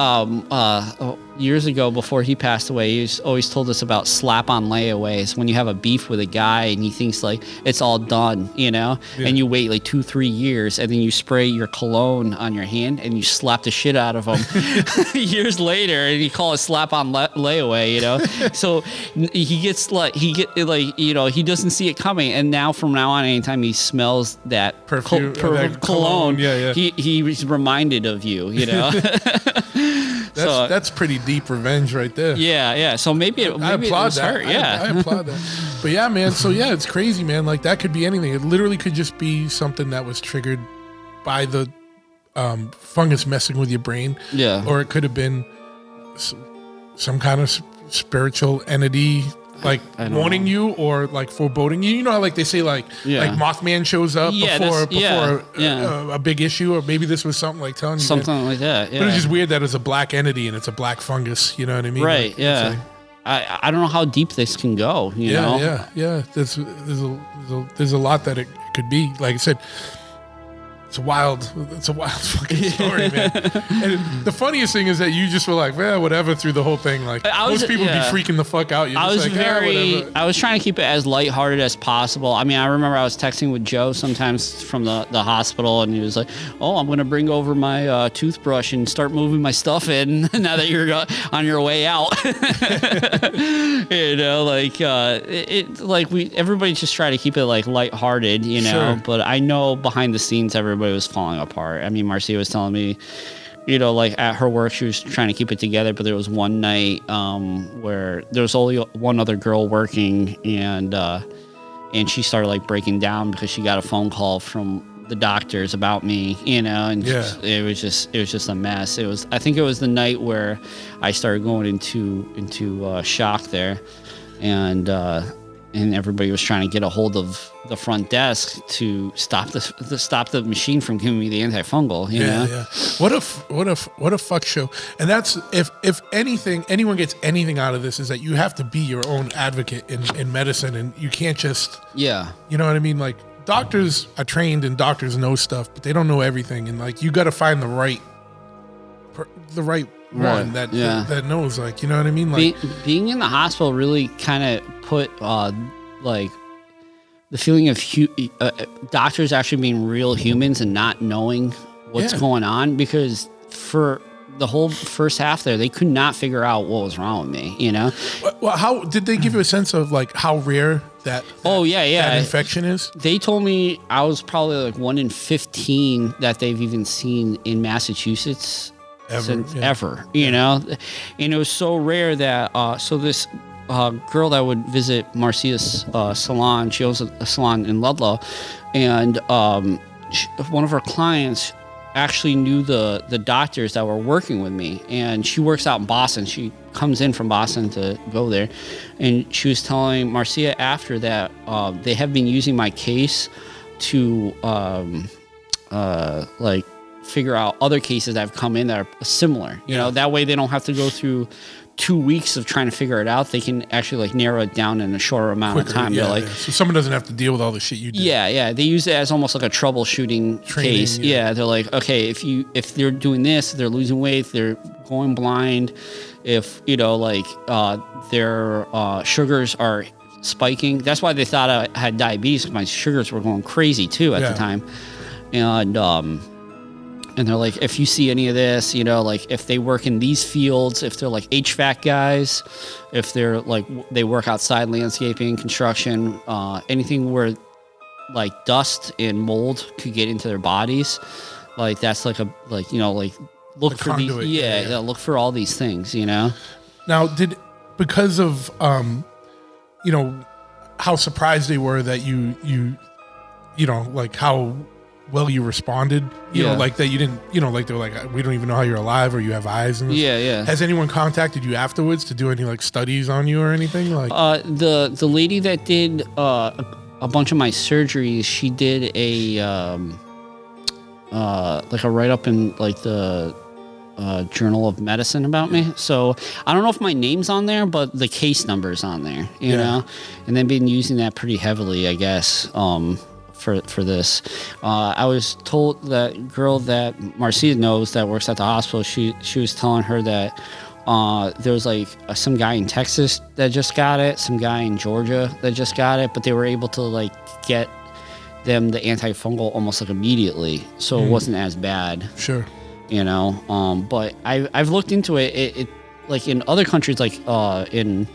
years ago before he passed away, he always told us about slap-on layaways. When you have a beef with a guy and he thinks like it's all done, and you wait like 2-3 years, and then you spray your cologne on your hand and you slap the shit out of him years later, and you call it slap-on layaway, So he doesn't see it coming, and now from now on, anytime he smells that perfume, cologne, he's reminded of you, That's pretty deep revenge right there. Yeah. So maybe it was her. Yeah, I applaud that. But yeah, man. So yeah, it's crazy, man. Like that could be anything. It literally could just be something that was triggered by the fungus messing with your brain. Yeah. Or it could have been some kind of spiritual entity, like warning you or like foreboding you. You know how like they say like Mothman shows up before a big issue, or maybe this was something like telling you something like that. Yeah. But it's just weird that it's a black entity and it's a black fungus. You know what I mean? Right. Like, yeah. I don't know how deep this can go. You know? Yeah. There's a lot that it could be. Like I said, It's a wild fucking story, man. And the funniest thing is that you just were like, well, whatever, through the whole thing. Like, most people be freaking the fuck out. You're just whatever. I was trying to keep it as lighthearted as possible. I mean, I remember I was texting with Joe sometimes from the hospital, and he was like, oh, I'm going to bring over my toothbrush and start moving my stuff in now that you're on your way out. You know, like, everybody just try to keep it like lighthearted, you know, Sure. But I know behind the scenes, everybody was falling apart. I mean, Marcia was telling me, you know, like at her work, she was trying to keep it together, but there was one night where there was only one other girl working, and she started like breaking down because she got a phone call from the doctors about me, you know, and it was just a mess. I think it was the night where I started going into shock there, and everybody was trying to get a hold of the front desk to stop the machine from giving me the antifungal. You know? Yeah. What a fuck show. And that's if anyone gets anything out of this, is that you have to be your own advocate in medicine, and you can't just you know what I mean. Like, doctors are trained and doctors know stuff, but they don't know everything, and like you got to find the right one that knows, like, you know what I mean. Like, being in the hospital really kind of put like the feeling of doctors actually being real humans and not knowing what's going on, because for the whole first half there, they could not figure out what was wrong with me, you know. Well, how did they give you a sense of like how rare that infection is? They told me I was probably like 1 in 15 that they've even seen in Massachusetts ever, you know. And it was so rare that so this girl that would visit Marcia's salon, she owns a salon in Ludlow, and one of her clients actually knew the doctors that were working with me, and she works out in Boston. She comes in from Boston to go there, and she was telling Marcia after that they have been using my case to like figure out other cases that have come in that are similar. You know, that way they don't have to go through 2 weeks of trying to figure it out. They can actually like narrow it down in a shorter amount of time. They're like, so someone doesn't have to deal with all the shit you do. Yeah. They use it as almost like a troubleshooting case. Yeah. They're like, okay, if they're doing this, they're losing weight, they're going blind, if you know, like their sugars are spiking. That's why they thought I had diabetes. My sugars were going crazy too at the time, and they're like, if you see any of this, you know, like if they work in these fields, if they're like HVAC guys, if they're like, they work outside landscaping, construction, anything where like dust and mold could get into their bodies, like that's like you know, like look for these, look for all these things, you know. Now, because of, you know, how surprised they were that you know, like how well you responded, you know, like that you didn't, you know, like they were like, we don't even know how you're alive or you have eyes. And has anyone contacted you afterwards to do any like studies on you or anything? Like the lady that did a bunch of my surgeries, she did a like a write-up in like the Journal of Medicine about me. So I don't know if my name's on there, but the case number's on there, you know, and they've been using that pretty heavily, I guess, for this. I was told that girl that Marcia knows that works at the hospital, she was telling her that there was like some guy in Texas that just got it, some guy in Georgia that just got it, but they were able to like get them the antifungal almost like immediately, so it wasn't as bad. Sure. You know, but I've looked into it. It like in other countries, like in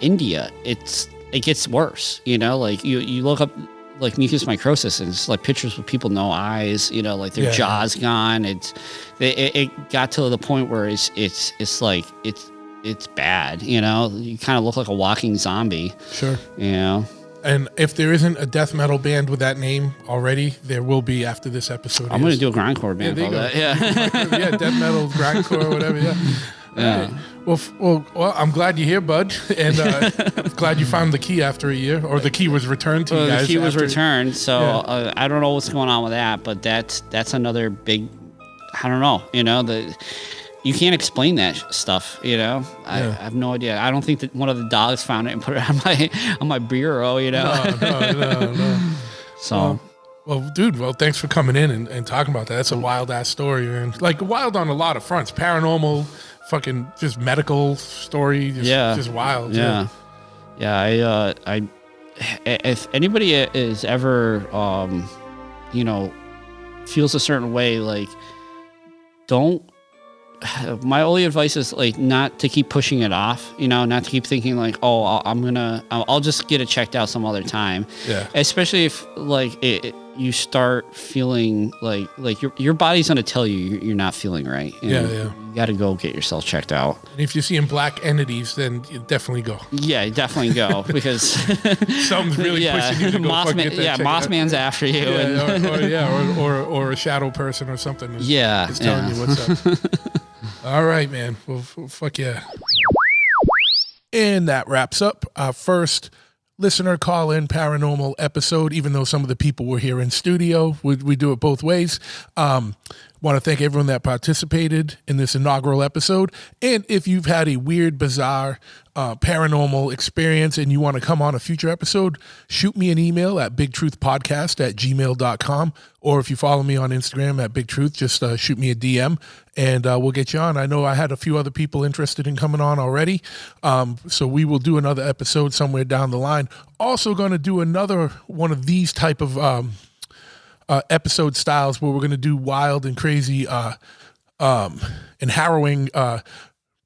India, it gets worse. You know, like you look up like mucous microsis, and it's like pictures with people no eyes. You know, like their jaws gone. It got to the point where it's like it's bad. You know, you kind of look like a walking zombie. Sure. You know. And if there isn't a death metal band with that name already, there will be after this episode. I'm going to do a grindcore band called that. Yeah, death metal, grindcore, whatever. Yeah. Right. Well, I'm glad you're here, bud, and I'm glad you found the key after a year, or the key was returned to you guys. The key was returned, so I don't know what's going on with that, but that's another big. I don't know. You know You can't explain that stuff, you know. I have no idea. I don't think that one of the dogs found it and put it on my bureau, you know. No. So, Well, dude, thanks for coming in and talking about that. That's a wild ass story, man. Like wild on a lot of fronts. Paranormal, fucking just medical story. Just wild. Yeah. I if anybody is ever, feels a certain way, like, don't. My only advice is like not to keep pushing it off, not to keep thinking like, oh, I'll just get it checked out some other time. Yeah. Especially if like you start feeling like your body's going to tell you you're not feeling right. Yeah. You got to go get yourself checked out. And if you're seeing black entities, then you definitely go. Yeah, definitely go because something's really pushing you to go Mothman, Mothman's after you. Or a shadow person or something. Is telling you what's up. All right, man. Well, fuck yeah. And that wraps up our first listener call-in paranormal episode, even though some of the people were here in studio. We do it both ways. Want to thank everyone that participated in this inaugural episode. And if you've had a weird, bizarre, paranormal experience and you want to come on a future episode, shoot me an email at bigtruthpodcast@gmail.com. Or if you follow me on Instagram at bigtruth, just shoot me a DM and we'll get you on. I know I had a few other people interested in coming on already. So we will do another episode somewhere down the line. Also going to do another one of these type of episode styles where we're going to do wild and crazy and harrowing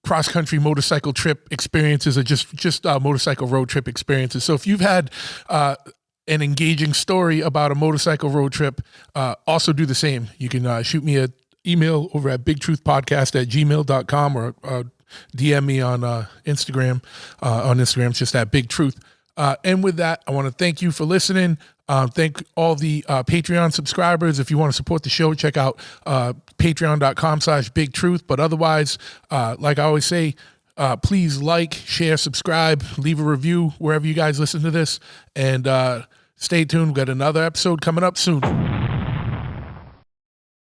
cross-country motorcycle trip experiences, or just motorcycle road trip experiences. So if you've had an engaging story about a motorcycle road trip, also do the same. You can shoot me an email over at bigtruthpodcast@gmail.com or DM me on Instagram. On Instagram, it's just at Big Truth. And with that, I want to thank you for listening. Thank all the Patreon subscribers. If you want to support the show, check out patreon.com/bigtruth. But otherwise, like I always say, please like, share, subscribe, leave a review wherever you guys listen to this. And stay tuned. We've got another episode coming up soon.